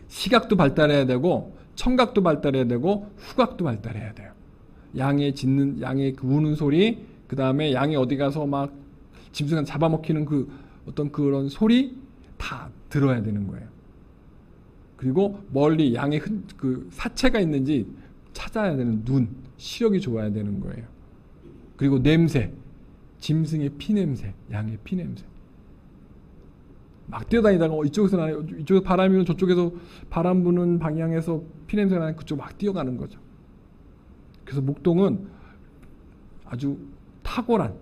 시각도 발달해야 되고 청각도 발달해야 되고 후각도 발달해야 돼요. 양의 짖는 양의 그 우는 소리, 그 다음에 양이 어디 가서 막 짐승을 잡아먹히는 그 어떤 그런 소리 다 들어야 되는 거예요. 그리고 멀리 양의 그 사체가 있는지 찾아야 되는 눈, 시력이 좋아야 되는 거예요. 그리고 냄새, 짐승의 피 냄새, 양의 피 냄새. 막 뛰어다니다가 이쪽에서 나요, 이쪽에서 바람이 오면 저쪽에서 바람 부는 방향에서 피 냄새가 나는 그쪽 막 뛰어가는 거죠. 그래서 목동은 아주 탁월한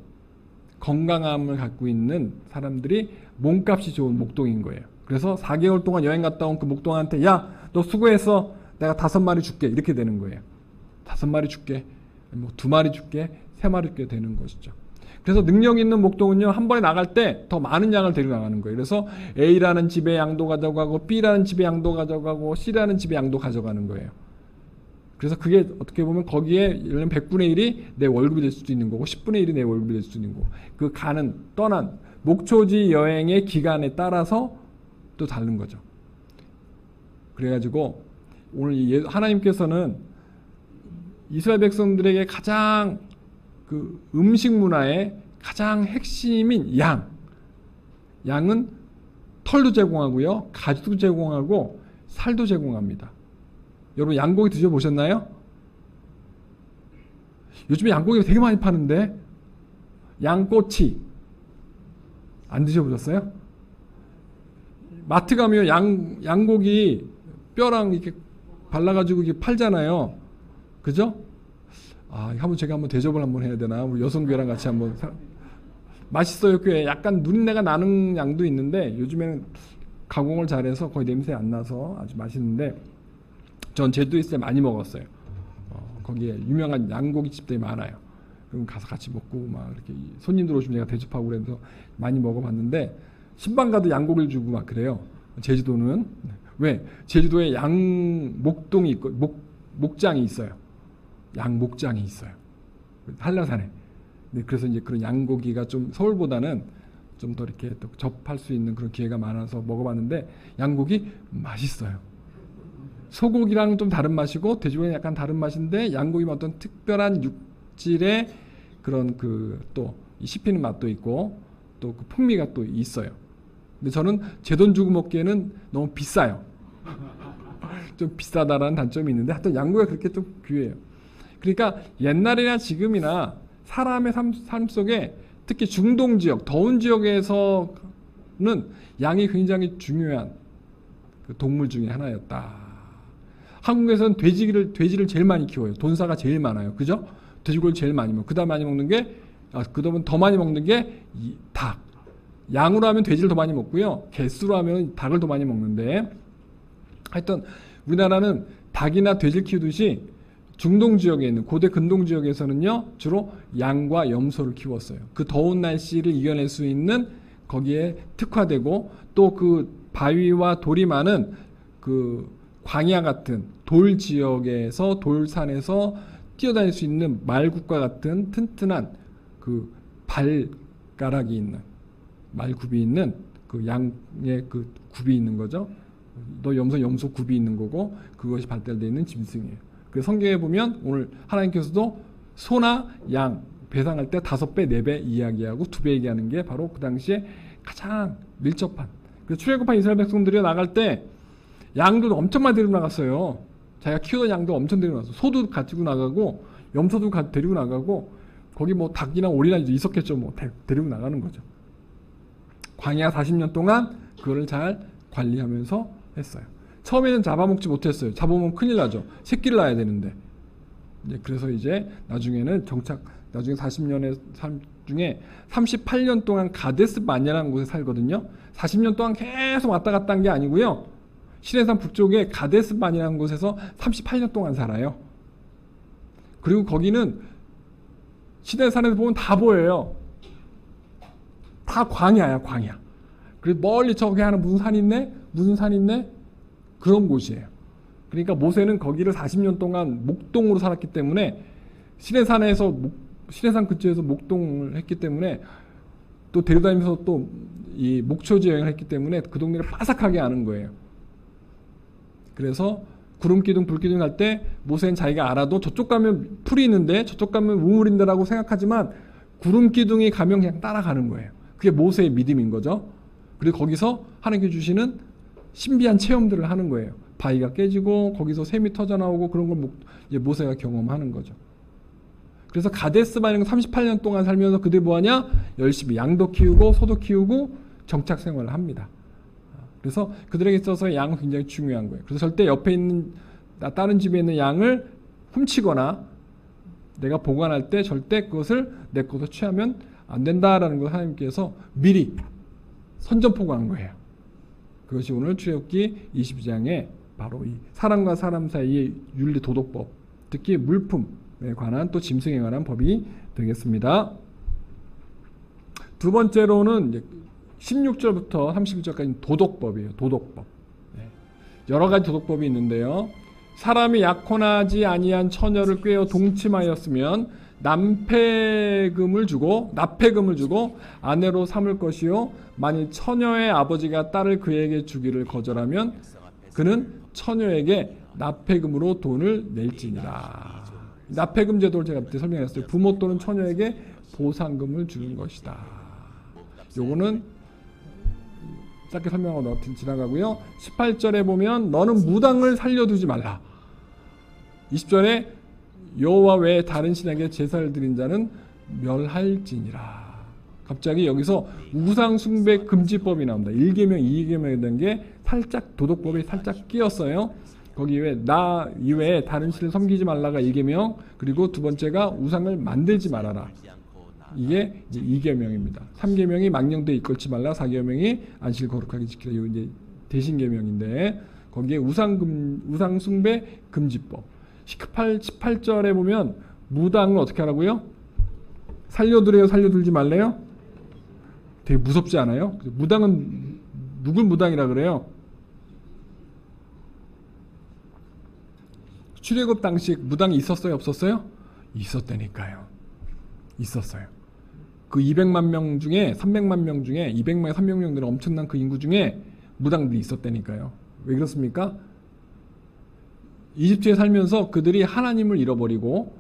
건강함을 갖고 있는 사람들이 몸값이 좋은 목동인 거예요. 그래서 4개월 동안 여행 갔다 온 그 목동한테 야, 너 수고했어. 내가 5마리 줄게. 이렇게 되는 거예요. 5마리 줄게. 뭐 2마리 줄게. 3마리 줄게 되는 것이죠. 그래서 능력 있는 목동은요, 한 번에 나갈 때 더 많은 양을 데리고 나가는 거예요. 그래서 A라는 집에 양도 가져가고 B라는 집에 양도 가져가고 C라는 집에 양도 가져가는 거예요. 그래서 그게 어떻게 보면 거기에 예를 들면 100분의 1이 내 월급이 될 수도 있는 거고 10분의 1이 내 월급이 될 수도 있는 거고 그 가는 떠난 목초지 여행의 기간에 따라서 또 다른 거죠. 그래가지고 오늘 하나님께서는 이스라엘 백성들에게 가장 그 음식 문화의 가장 핵심인 양은 털도 제공하고요, 가죽도 제공하고 살도 제공합니다. 여러분 양고기 드셔보셨나요? 요즘에 양고기가 되게 많이 파는데 양꼬치 안 드셔보셨어요? 마트 가면 양고기 뼈랑 이렇게 발라가지고 이렇게 팔잖아요. 그죠? 제가 한번 대접을 한번 해야 되나? 우리 여성교회랑 같이 한번 맛있어요. 꽤 약간 누린내가 나는 양도 있는데 요즘에는 가공을 잘해서 거의 냄새 안 나서 아주 맛있는데 전 제주도에 있을 때 많이 먹었어요. 거기에 유명한 양고기 집들이 많아요. 그럼 가서 같이 먹고 막 이렇게 손님들 오시면 내가 대접하고 그래서 많이 먹어봤는데 신방 가도 양고기를 주고 막 그래요. 제주도는 왜? 제주도에 목동이 있고 목장이 있어요. 양목장이 있어요. 한라산에. 그래서 이제 그런 양고기가 좀 서울보다는 좀 더 이렇게 또 접할 수 있는 그런 기회가 많아서 먹어봤는데 양고기 맛있어요. 소고기랑 좀 다른 맛이고 돼지고기는 약간 다른 맛인데 양고기는 어떤 특별한 육질의 그런 그 또 씹히는 맛도 있고 또 그 풍미가 또 있어요. 근데 저는 제 돈 주고 먹기에는 너무 비싸요. 좀 비싸다라는 단점이 있는데 하여튼 양고기가 그렇게 좀 귀해요. 그러니까 옛날이나 지금이나 사람의 삶 속에 특히 중동 지역, 더운 지역에서는 양이 굉장히 중요한 그 동물 중에 하나였다. 한국에서는 돼지를 제일 많이 키워요. 돈사가 제일 많아요. 그죠? 돼지고기를 제일 많이 먹고 그다음 많이 먹는 게 그다음 더 많이 먹는 게 닭. 양으로 하면 돼지를 더 많이 먹고요. 개수로 하면 닭을 더 많이 먹는데 하여튼 우리나라는 닭이나 돼지를 키우듯이 중동 지역에 있는 고대 근동 지역에서는요 주로 양과 염소를 키웠어요. 그 더운 날씨를 이겨낼 수 있는 거기에 특화되고 또 그 바위와 돌이 많은 그 광야 같은 돌 지역에서 돌산에서 뛰어다닐 수 있는 말굽과 같은 튼튼한 그 발가락이 있는 말굽이 있는 그 양의 그 굽이 있는 거죠. 또 염소 굽이 있는 거고 그것이 발달되어 있는 짐승이에요. 그래서 성경에 보면 오늘 하나님께서도 소나 양 배상할 때 5배, 4배 이야기하고 2배 얘기하는 게 바로 그 당시에 가장 밀접한. 그래서 출애굽한 이스라엘 백성들이 나갈 때 양도 엄청 많이 데리고 나갔어요. 자기가 키우던 양도 엄청 데리고 나갔어요. 소도 가지고 나가고 염소도 데리고 나가고 거기 뭐 닭이나 오리나 있었겠죠. 뭐 데리고 나가는 거죠. 광야 40년 동안 그거를 잘 관리하면서 했어요. 처음에는 잡아먹지 못했어요. 잡아먹으면 큰일 나죠. 새끼를 낳아야 되는데. 그래서 이제 나중에 40년의 삶 중에 38년 동안 가데스 바네라는 곳에 살거든요. 40년 동안 계속 왔다 갔다 한 게 아니고요. 시내산 북쪽에 가데스 바네라는 곳에서 38년 동안 살아요. 그리고 거기는 시내산에서 보면 다 보여요. 다 광야야, 광야. 그리고 멀리 저기 하나 무슨 산 있네? 무슨 산 있네? 그런 곳이에요. 그러니까 모세는 거기를 40년 동안 목동으로 살았기 때문에 시내산 근처에서 목동을 했기 때문에 또 데려다니면서 또 이 목초지 여행을 했기 때문에 그 동네를 빠삭하게 아는 거예요. 그래서 구름기둥 불기둥 할 때 모세는 자기가 알아도 저쪽 가면 풀이 있는데 저쪽 가면 우물인데라고 생각하지만 구름기둥이 가면 그냥 따라가는 거예요. 그게 모세의 믿음인 거죠. 그리고 거기서 하나님께 주시는 신비한 체험들을 하는 거예요. 바위가 깨지고 거기서 샘이 터져나오고 그런 걸 모세가 경험하는 거죠. 그래서 가데스 바네를 38년 동안 살면서 그들이 뭐하냐? 열심히 양도 키우고 소도 키우고 정착 생활을 합니다. 그래서 그들에게 있어서 양은 굉장히 중요한 거예요. 그래서 절대 옆에 있는 다른 집에 있는 양을 훔치거나 내가 보관할 때 절대 그것을 내 것으로 취하면 안 된다라는 걸 하나님께서 미리 선전포고한 거예요. 그것이 오늘 출애굽기 22장에 바로 이 사람과 사람 사이의 윤리 도덕법, 특히 물품에 관한 또 짐승에 관한 법이 되겠습니다. 두 번째로는 이제 16절부터 31절까지 도덕법이에요. 도덕법. 여러 가지 도덕법이 있는데요. 사람이 약혼하지 아니한 처녀를 꾀어 동침하였으면 납폐금을 주고 아내로 삼을 것이요 만일 처녀의 아버지가 딸을 그에게 주기를 거절하면 그는 처녀에게 납폐금으로 돈을 낼지니라. 납폐금 제도를 제가 그때 설명했어요. 부모 또는 처녀에게 보상금을 주는 것이다. 요거는 짧게 설명하고 지나가고요. 18절에 보면 너는 무당을 살려두지 말라. 20절에 여호와 외에 다른 신에게 제사를 드린 자는 멸할지니라. 갑자기 여기서 우상 숭배 금지법이 나옵니다. 1계명, 2계명에 대한 게 살짝 도덕법에 살짝 끼었어요. 거기 외에 나 이외에 다른 신을 섬기지 말라가 1계명, 그리고 두 번째가 우상을 만들지 말아라. 이게 이제 2계명입니다. 3계명이 망령되이 이끌지 말라, 4계명이 안식을 거룩하게 지키라. 이거 이제 대신계명인데 거기에 우상 숭배 금지법. 18절에 보면 무당을 어떻게 하라고요? 살려두래요, 살려둘지 말래요? 되게 무섭지 않아요? 무당은 누굴 무당이라 그래요? 출애굽 당시 무당이 있었어요, 없었어요? 있었다니까요. 있었어요. 그 200만 명 중에 300만 명 중에 200만 300명 되는 엄청난 그 인구 중에 무당들이 있었다니까요. 왜 그렇습니까? 이집트에 살면서 그들이 하나님을 잃어버리고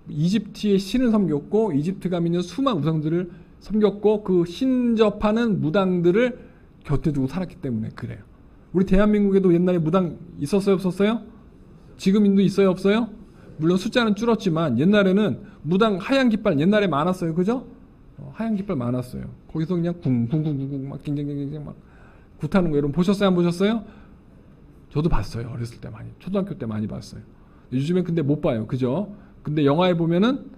이집트의 신을 섬겼고 이집트가 믿는 수많은 우상들을 섬겼고 그 신접하는 무당들을 곁에 두고 살았기 때문에 그래요. 우리 대한민국에도 옛날에 무당 있었어요, 없었어요? 지금도 있어요, 없어요? 물론 숫자는 줄었지만 옛날에는 무당 하얀 깃발 옛날에 많았어요, 그죠? 하얀 깃발 많았어요. 거기서 그냥 쿵쿵쿵쿵 막 갱갱갱갱 막 굿하는 거 여러분 보셨어요, 안 보셨어요? 저도 봤어요. 어렸을 때 많이, 초등학교 때 많이 봤어요. 요즘엔 근데 못 봐요, 그죠? 근데 영화에 보면은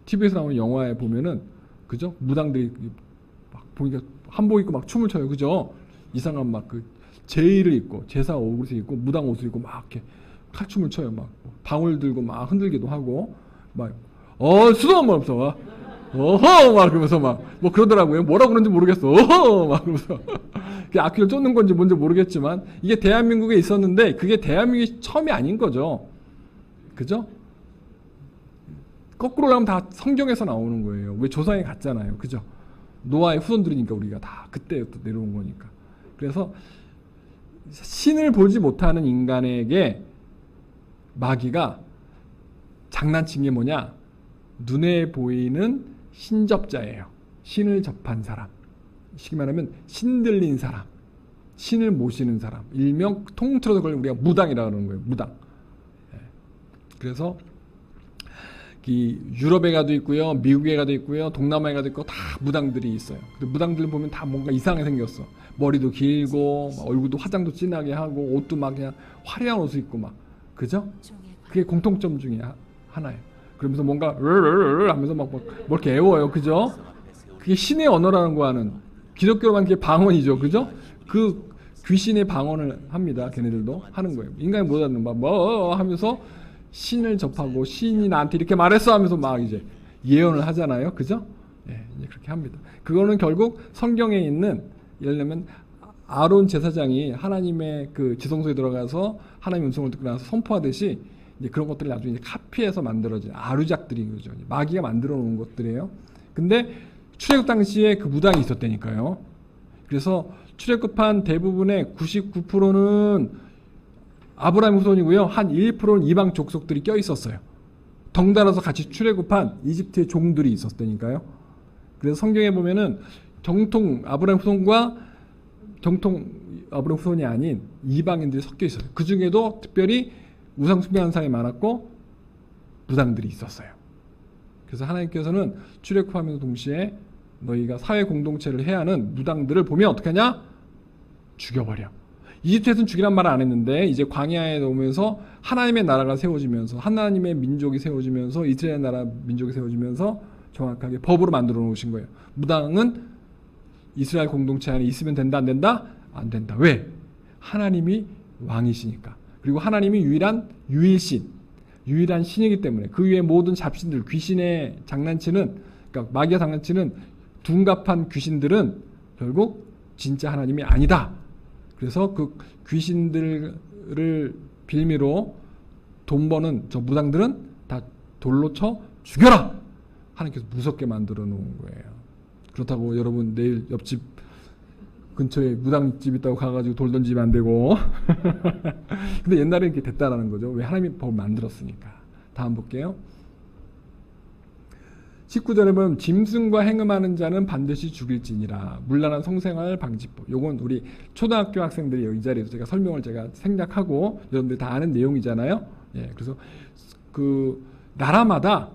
TV에서 나오는 영화에 보면은 그죠? 무당들이 막 보니까 한복 입고 막 춤을 춰요, 그죠? 이상한 막 그 제의를 입고 제사 옷을 입고 무당 옷을 입고 막 이렇게 칼춤을 춰요. 막 방울 들고 막 흔들기도 하고 막 수도 한번 없어 막 어허 막 그러면서 막 뭐 그러더라고요. 뭐라 그런지 모르겠어. 어허 막 그러면서 악기를 쫓는 건지 뭔지 모르겠지만 이게 대한민국에 있었는데 그게 대한민국이 처음이 아닌 거죠. 그죠? 거꾸로 하면 다 성경에서 나오는 거예요. 왜 조상에 갔잖아요. 그죠? 노아의 후손들이니까 우리가 다 그때부터 내려온 거니까. 그래서 신을 보지 못하는 인간에게 마귀가 장난친 게 뭐냐? 눈에 보이는 신접자예요. 신을 접한 사람. 쉽게 말하면 신들린 사람. 신을 모시는 사람. 일명 통틀어서 그걸 우리가 무당이라고 하는 거예요. 무당. 그래서 이 유럽에 가도 있고요, 미국에 가도 있고요, 동남아에 가도 있고 다 무당들이 있어요. 근데 무당들을 보면 다 뭔가 이상하게 생겼어. 머리도 길고 얼굴도 화장도 진하게 하고 옷도 막 그냥 화려한 옷을 입고 막, 그죠? 그게 공통점 중에 하나예요. 그러면서 뭔가 하면서 막 이렇게 애워요, 그죠? 그게 신의 언어라는 거와는 기독교로만 그게 방언이죠, 그죠? 그 귀신의 방언을 합니다. 걔네들도 하는 거예요. 인간이 못 하는 뭐 하면서 신을 접하고 신이 나한테 이렇게 말했어 하면서 막 이제 예언을 하잖아요, 그죠? 예, 이제 그렇게 합니다. 그거는 결국 성경에 있는, 예를 들면 아론 제사장이 하나님의 그 지성소에 들어가서 하나님의 음성을 듣고 나서 선포하듯이 이제 그런 것들을 나중에 이제 카피해서 만들어진 아류작들이 그죠. 마귀가 만들어 놓은 것들이에요. 근데 출애굽 당시에 그 무당이 있었다니까요. 그래서 출애굽한 대부분의 99%는 아브라함 후손이고요. 한 1%는 이방 족속들이 껴 있었어요. 덩달아서 같이 출애굽한 이집트의 종들이 있었다니까요. 그래서 성경에 보면은 정통 아브라함 후손과 정통 아브라함 후손이 아닌 이방인들이 섞여 있어요. 그 중에도 특별히 우상 숭배하는 사람이 많았고 무당들이 있었어요. 그래서 하나님께서는 출애굽하면서 동시에 너희가 사회 공동체를 해야 하는 무당들을 보면 어떻게 하냐? 죽여버려. 이집트에서는 죽이란 말을 안 했는데 이제 광야에 오면서 하나님의 나라가 세워지면서 하나님의 민족이 세워지면서 이스라엘 나라 민족이 세워지면서 정확하게 법으로 만들어 놓으신 거예요. 무당은 이스라엘 공동체 안에 있으면 된다, 안 된다? 안 된다. 왜? 하나님이 왕이시니까. 그리고 하나님이 유일신, 유일한 신이기 때문에 그 위에 모든 잡신들, 귀신의 장난치는, 그러니까 마귀가 장난치는 둔갑한 귀신들은 결국 진짜 하나님이 아니다. 그래서 그 귀신들을 빌미로 돈 버는 저 무당들은 다 돌로 쳐 죽여라! 하나님께서 무섭게 만들어 놓은 거예요. 그렇다고 여러분 내일 옆집 근처에 무당집 있다고 가가지고 돌 던지면 안 되고. 근데 옛날에 이렇게 됐다라는 거죠. 왜? 하나님이 법을 만들었으니까. 다음 볼게요. 19절에 보면 짐승과 행음하는 자는 반드시 죽일지니라. 문란한 성생활 방지법. 요건 우리 초등학교 학생들이 이 자리에서 제가 설명을 제가 생략하고 여러분들이 다 아는 내용이잖아요. 예, 그래서 그 나라마다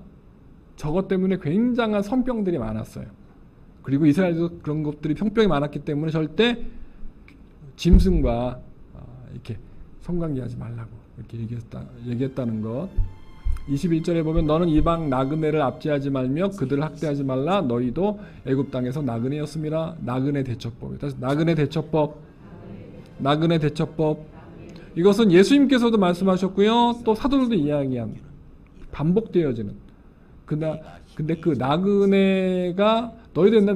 저것 때문에 굉장한 성병들이 많았어요. 그리고 이스라엘도 그런 것들이 성병이 많았기 때문에 절대 짐승과 이렇게 성관계하지 말라고 이렇게 얘기했다는 것. 21절에 보면 너는 이방 나그네를 압제하지 말며 그들을 학대하지 말라. 너희도 애굽 땅에서 나그네였습니다. 나그네 대처법. 다시 나그네 대처법. 나그네 대처법. 이것은 예수님께서도 말씀하셨고요. 또 사도들도 이야기한 반복되어지는. 근데 그 나그네가 너희도 옛날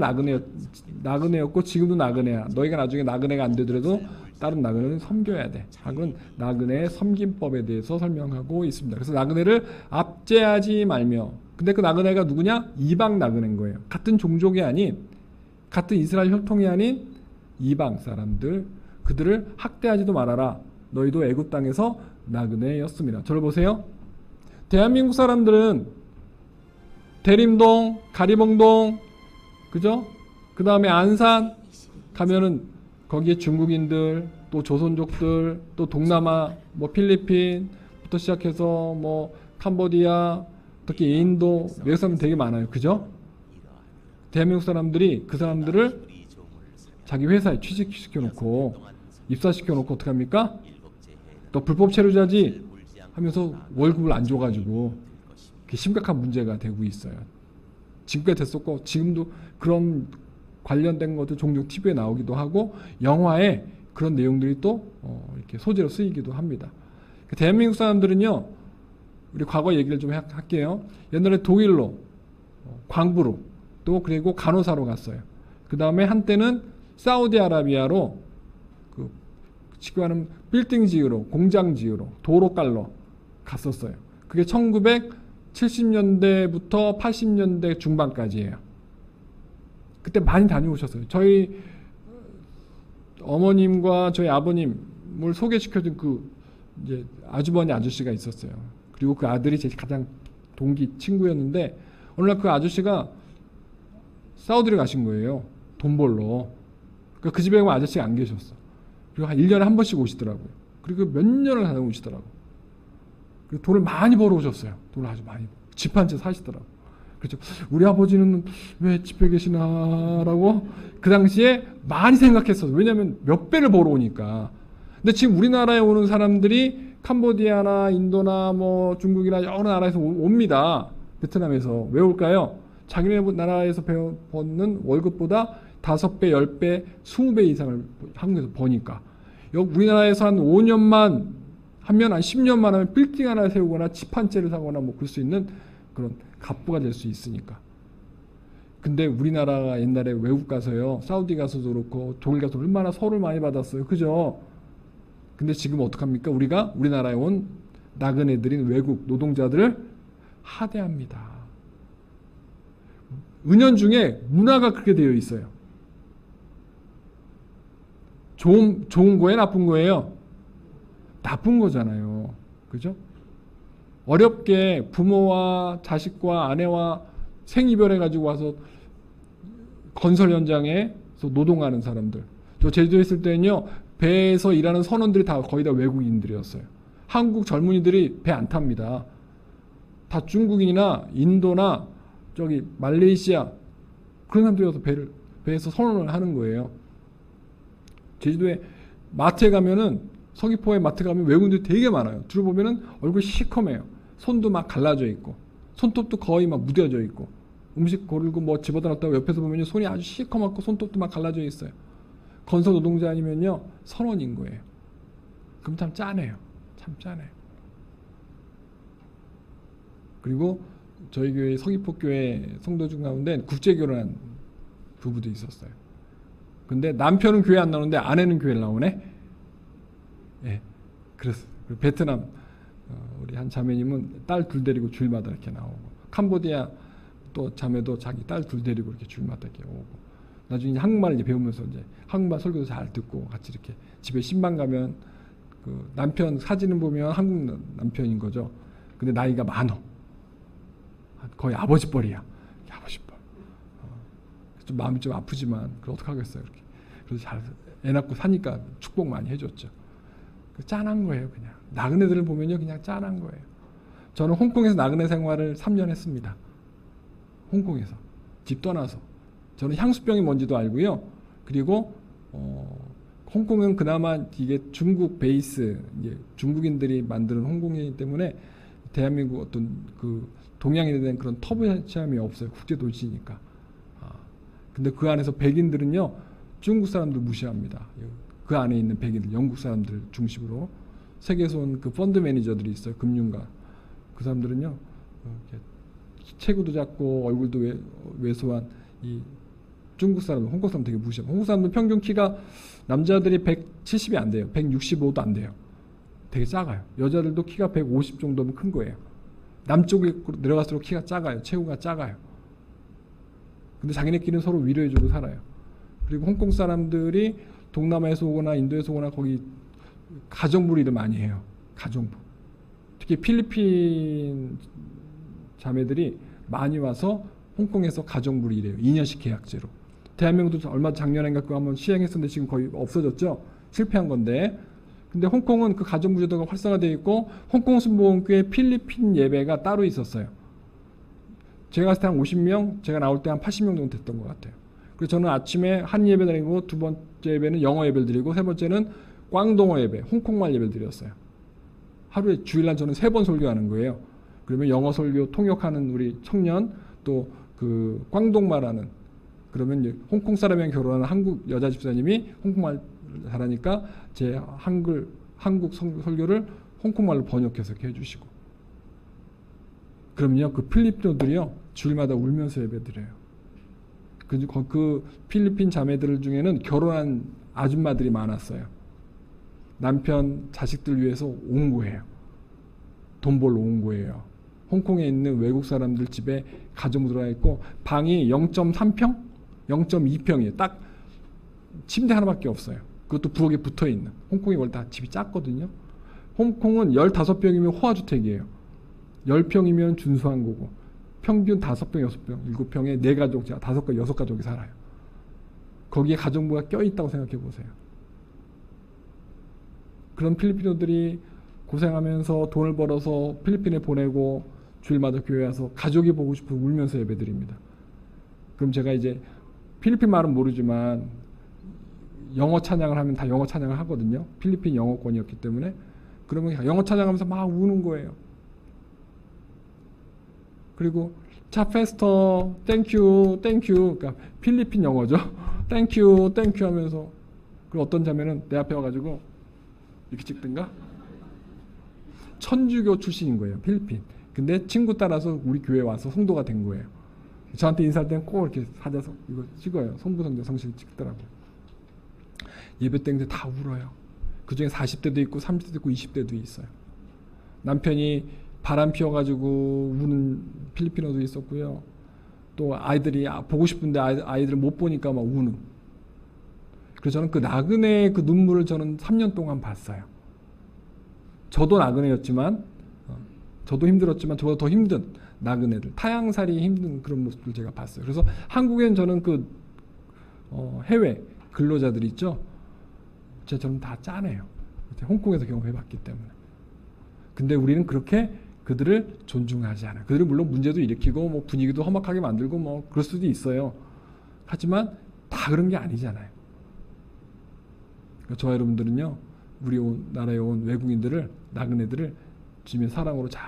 나그네였고 지금도 나그네야. 너희가 나중에 나그네가 안 되더라도 다른 나그네는 섬겨야 돼. 하고는 나그네의 섬김법에 대해서 설명하고 있습니다. 그래서 나그네를 압제하지 말며. 근데 그 나그네가 누구냐? 이방 나그네인 거예요. 같은 종족이 아닌, 같은 이스라엘 혈통이 아닌 이방 사람들, 그들을 학대하지도 말아라. 너희도 애굽 땅에서 나그네였습니다. 저를 보세요. 대한민국 사람들은 대림동, 가리봉동, 그죠? 그 다음에 안산 가면은 거기에 중국인들, 또 조선족들, 또 동남아, 뭐 필리핀부터 시작해서 뭐 캄보디아, 특히 인도, 외국 사람들 되게 많아요. 그죠? 대한민국 사람들이 그 사람들을 자기 회사에 취직시켜놓고 입사시켜놓고 어떻게 합니까? 또 불법 체류자지 하면서 월급을 안 줘가지고 그게 심각한 문제가 되고 있어요. 지금까지 됐었고 지금도 그런 관련된 것도 종종 TV에 나오기도 하고 영화에 그런 내용들이 또 이렇게 소재로 쓰이기도 합니다. 대한민국 사람들은요, 우리 과거 얘기를 좀 할게요. 옛날에 독일로, 광부로, 또 그리고 간호사로 갔어요. 그 다음에 한때는 사우디아라비아로 그 지금 하는 빌딩 지으러, 공장 지으러, 도로 깔러 갔었어요. 그게 1970년대부터 80년대 중반까지예요. 그때 많이 다녀오셨어요. 저희 어머님과 저희 아버님을 소개시켜준 그 이제 아주버니 아저씨가 있었어요. 그리고 그 아들이 제 가장 동기 친구였는데 어느 날 그 아저씨가 사우디를 가신 거예요. 돈 벌러. 그러니까 그 집에 가면 아저씨가 안 계셨어. 그리고 한 1년에 한 번씩 오시더라고요. 그리고 몇 년을 다녀오시더라고. 그리고 돈을 많이 벌어오셨어요. 돈을 아주 많이. 집 한 채 사시더라고. 그렇죠. 우리 아버지는 왜 집에 계시나라고 그 당시에 많이 생각했어요. 왜냐하면 몇 배를 벌어오니까. 근데 지금 우리나라에 오는 사람들이 캄보디아나 인도나 뭐 중국이나 여러 나라에서 옵니다. 베트남에서. 왜 올까요? 자기네 나라에서 버는 월급보다 5배, 10배, 20배 이상을 한국에서 버니까. 우리나라에서 한 5년만 하면 한 10년만 하면 빌딩 하나 세우거나 집 한 채를 사거나 뭐 그럴 수 있는 그런 갑부가 될 수 있으니까. 근데 우리나라가 옛날에 외국 가서요, 사우디 가서도 그렇고 독일 가서 얼마나 서를 많이 받았어요. 그죠? 근데 지금 어떡합니까? 우리가 우리나라에 온 나그네들인 외국 노동자들을 하대합니다. 은연중에 문화가 그렇게 되어 있어요. 좋은 거예요? 나쁜 거예요? 나쁜 거잖아요. 그죠? 어렵게 부모와 자식과 아내와 생이별해가지고 와서 건설 현장에서 노동하는 사람들. 저 제주도에 있을 때는요, 배에서 일하는 선원들이 다 거의 다 외국인들이었어요. 한국 젊은이들이 배 안 탑니다. 다 중국인이나 인도나 저기 말레이시아 그런 사람들이 와서 배에서 선원을 하는 거예요. 제주도에 마트에 가면은 서귀포에 마트 가면 외국인들이 되게 많아요. 들어보면은 얼굴 시커매요. 손도 막 갈라져 있고 손톱도 거의 막 무뎌져 있고 음식 고르고 뭐 집어다 놨다고 옆에서 보면요 손이 아주 시커멓고 손톱도 막 갈라져 있어요. 건설 노동자 아니면요 선원인 거예요. 그럼 참 짠해요. 참 짠해요. 그리고 저희 교회 서귀포 교회 성도 중 가운데 국제 결혼한 부부도 있었어요. 근데 남편은 교회 안 나오는데 아내는 교회를 나오네. 예, 그랬어요. 베트남 우리 한 자매님은 딸 둘 데리고 주일마다 이렇게 나오고, 캄보디아 또 자매도 자기 딸 둘 데리고 이렇게 주일마다 이렇게 오고, 나중에 이제 한국말을 이제 배우면서 이제 한국말 설교도 잘 듣고 같이 이렇게 집에 신방 가면 그 남편 사진을 보면 한국 남편인 거죠. 근데 나이가 많어. 거의 아버지 뻘이야. 아버지 뻘. 좀 마음이 좀 아프지만 그걸 어떡하겠어요. 이렇게. 그래서 잘 애 낳고 사니까 축복 많이 해줬죠. 짠한 거예요. 그냥 나그네들을 보면요 그냥 짠한 거예요. 저는 홍콩에서 나그네 생활을 3년 했습니다. 홍콩에서 집 떠나서. 저는 향수병이 뭔지도 알고요. 그리고 홍콩은 그나마 이게 중국 베이스, 이제 중국인들이 만드는 홍콩이기 때문에 대한민국 어떤 그 동양인에 대한 그런 터부 체험이 없어요. 국제 도시니까. 근데 그 안에서 백인들은요 중국 사람들 무시합니다. 그 안에 있는 백인들, 영국 사람들 중심으로 세계에서 온 그 펀드 매니저들이 있어요. 금융가. 그 사람들은요 체구도 작고 얼굴도 왜소한 이 중국 사람들, 홍콩 사람 되게 무시하고, 홍콩 사람들 평균 키가 남자들이 170이 안 돼요. 165도 안 돼요. 되게 작아요. 여자들도 키가 150 정도면 큰 거예요. 남쪽에 내려갈수록 키가 작아요. 체구가 작아요. 근데 자기네끼리는 서로 위로해주고 살아요. 그리고 홍콩 사람들이 동남아에서 오거나 인도에서 오거나 거기 가정부를 일을 많이 해요. 가정부. 특히 필리핀 자매들이 많이 와서 홍콩에서 가정부를 일해요. 2년씩 계약제로. 대한민국도 얼마 작년인가 그거 한번 시행했었는데 지금 거의 없어졌죠. 실패한 건데. 근데 홍콩은 그 가정부 제도가 활성화되어 있고 홍콩 순복음교회 필리핀 예배가 따로 있었어요. 제가 갔을 때 한 50명, 제가 나올 때 한 80명 정도 됐던 것 같아요. 그래서 저는 아침에 한 예배 드리고 두 번째 예배는 영어 예배를 드리고 세 번째는 꽝동어 예배, 홍콩말 예배를 드렸어요. 하루에 주일날 저는 3번 설교하는 거예요. 그러면 영어 설교 통역하는 우리 청년, 또 그 꽝동말 하는, 그러면 홍콩 사람이랑 결혼하는 한국 여자 집사님이 홍콩말 잘하니까 제 한국 설교를 홍콩말로 번역해서 이렇게 해주시고, 그러면요 그 필리핀어들이요 주일마다 울면서 예배드려요. 그 필리핀 자매들 중에는 결혼한 아줌마들이 많았어요. 남편 자식들 위해서 온 거예요. 돈 벌러 온 거예요. 홍콩에 있는 외국 사람들 집에 가정부 들어가 있고 방이 0.3평? 0.2평이에요. 딱 침대 하나밖에 없어요. 그것도 부엌에 붙어 있는. 홍콩이 원래 다 집이 작거든요. 홍콩은 15평이면 호화주택이에요. 10평이면 준수한 거고 평균 5병, 6병, 7병에 4가족, 5가족, 6가족이 살아요. 거기에 가정부가 껴있다고 생각해 보세요. 그런 필리핀어들이 고생하면서 돈을 벌어서 필리핀에 보내고 주일마다 교회 와서 가족이 보고 싶어 울면서 예배드립니다. 그럼 제가 이제 필리핀 말은 모르지만 영어 찬양을 하면 다 영어 찬양을 하거든요. 필리핀 영어권이었기 때문에. 그러면 영어 찬양하면서 막 우는 거예요. 그리고 자 페스터 땡큐 땡큐, 그러니까 필리핀 영어죠. 땡큐 땡큐 하면서, 그리고 어떤 자매는 내 앞에 와가지고 이렇게 찍든가, 천주교 출신인 거예요, 필리핀. 근데 친구 따라서 우리 교회에 와서 성도가 된 거예요. 저한테 인사할 때는 꼭 이렇게 사자서 이거 찍어요. 성부성자 성실 찍더라고. 예배 때 다 울어요. 그 중에 40대도 있고 30대도 있고 20대도 있어요. 남편이 바람 피워가지고 우는 필리핀어도 있었고요. 또 아이들이 보고 싶은데 아이들을 못 보니까 막 우는. 그래서 저는 그 나그네의 그 눈물을 저는 3년 동안 봤어요. 저도 나그네였지만, 저도 힘들었지만 저보다 더 힘든 나그네들, 타향살이 힘든 그런 모습들 제가 봤어요. 그래서 한국엔 저는 그 해외 근로자들 있죠. 저는 다 짠해요. 홍콩에서 경험해봤기 때문에. 근데 우리는 그렇게 그들을 존중하지 않아요. 그들은 물론 문제도 일으키고 뭐 분위기도 험악하게 만들고 뭐 그럴 수도 있어요. 하지만 다 그런 게 아니잖아요. 그러니까 저와 여러분들은요, 우리 나라에 온 외국인들을, 나그네들을 주님의 사랑으로 잘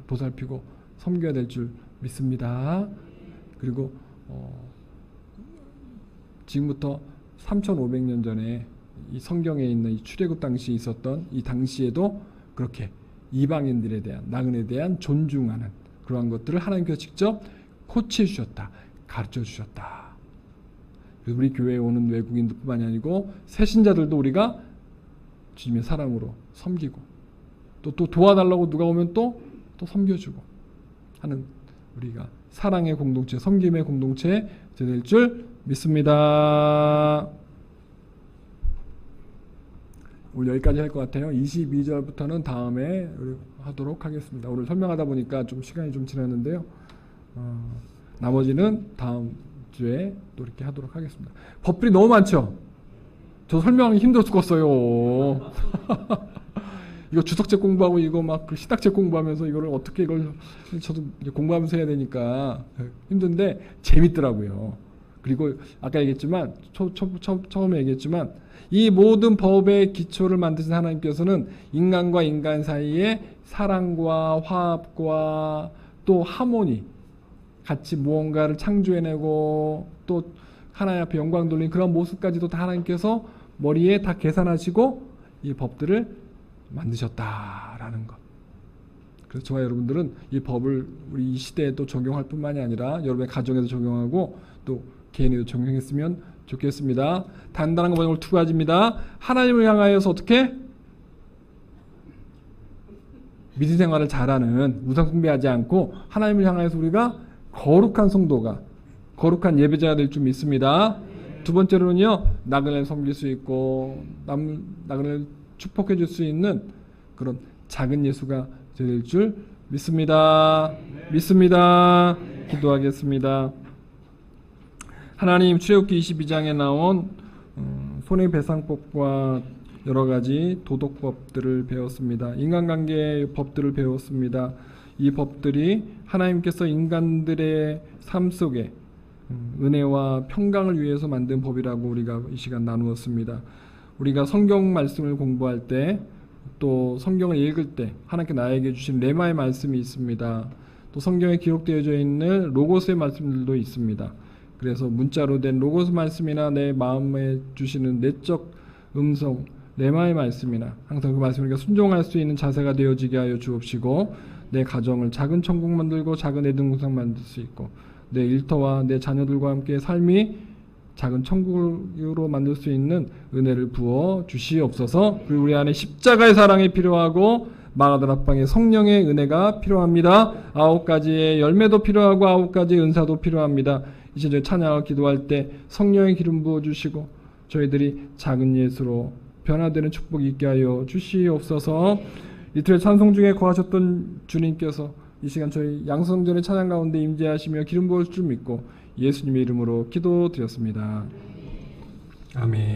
보살피고 섬겨야 될 줄 믿습니다. 그리고 지금부터 3,500년 전에 이 성경에 있는 이 출애굽 당시 있었던 이 당시에도 그렇게 이방인들에 대한, 나그네에 대한 존중하는 그러한 것들을 하나님께서 직접 코치해 주셨다, 가르쳐 주셨다. 그래서 우리 교회에 오는 외국인들뿐만이 아니고 새신자들도 우리가 주님의 사랑으로 섬기고 또 도와달라고 누가 오면 또 섬겨주고 하는, 우리가 사랑의 공동체, 섬김의 공동체 될 줄 믿습니다. 오늘 여기까지 할 것 같아요. 22절부터는 다음에 하도록 하겠습니다. 오늘 설명하다 보니까 좀 시간이 좀 지났는데요. 나머지는 다음 주에 또 이렇게 하도록 하겠습니다. 법들이 너무 많죠? 저 설명하기 힘들어 죽겠어요. 이거 주석책 공부하고 이거 막 그 시닥책 공부하면서 이거를 어떻게 이걸 저도 공부하면서 해야 되니까 힘든데 재밌더라고요. 그리고 아까 얘기했지만 처음에 얘기했지만 이 모든 법의 기초를 만드신 하나님께서는 인간과 인간 사이에 사랑과 화합과 또 하모니, 같이 무언가를 창조해내고 또 하나님 앞에 영광 돌리는 그런 모습까지도 다 하나님께서 머리에 다 계산하시고 이 법들을 만드셨다라는 것. 그래서 저와 여러분들은 이 법을 우리 이 시대에도 적용할 뿐만이 아니라 여러분의 가정에도 적용하고 또 개인에도 적용했으면 좋겠습니다. 단단한 거 오늘 두 가지입니다. 하나님을 향하여서 어떻게 믿음 생활을 잘하는, 우상 숭배하지 않고 하나님을 향하여서 우리가 거룩한 성도가, 거룩한 예배자가 될 줄 믿습니다. 두 번째로는요, 나그네를 섬길 수 있고 나그네를 축복해 줄 수 있는 그런 작은 예수가 될 줄 믿습니다. 믿습니다. 기도하겠습니다. 하나님, 출애굽기 22장에 나온 손해배상법과 여러 가지 도덕법들을 배웠습니다. 인간관계의 법들을 배웠습니다. 이 법들이 하나님께서 인간들의 삶 속에 은혜와 평강을 위해서 만든 법이라고 우리가 이 시간 나누었습니다. 우리가 성경 말씀을 공부할 때, 또 성경을 읽을 때 하나님께 나에게 주신 레마의 말씀이 있습니다. 또 성경에 기록되어져 있는 로고스의 말씀들도 있습니다. 그래서 문자로 된 로고스 말씀이나 내 마음에 주시는 내적 음성, 레마의 말씀이나 항상 그 말씀을 우리가 순종할 수 있는 자세가 되어지게 하여 주옵시고, 내 가정을 작은 천국 만들고 작은 에덴 동산 만들 수 있고, 내 일터와 내 자녀들과 함께 삶이 작은 천국으로 만들 수 있는 은혜를 부어 주시옵소서. 그리고 우리 안에 십자가의 사랑이 필요하고 마가다락방의 성령의 은혜가 필요합니다. 9가지의 열매도 필요하고 9가지의 은사도 필요합니다. 이제 저희 찬양을 기도할 때 성령의 기름 부어주시고 저희들이 작은 예수로 변화되는 축복이 있게 하여 주시옵소서. 이틀 찬송 중에 거하셨던 주님께서 이 시간 저희 양성전의 찬양 가운데 임재하시며 기름 부을 줄 믿고 예수님의 이름으로 기도드렸습니다. 아멘.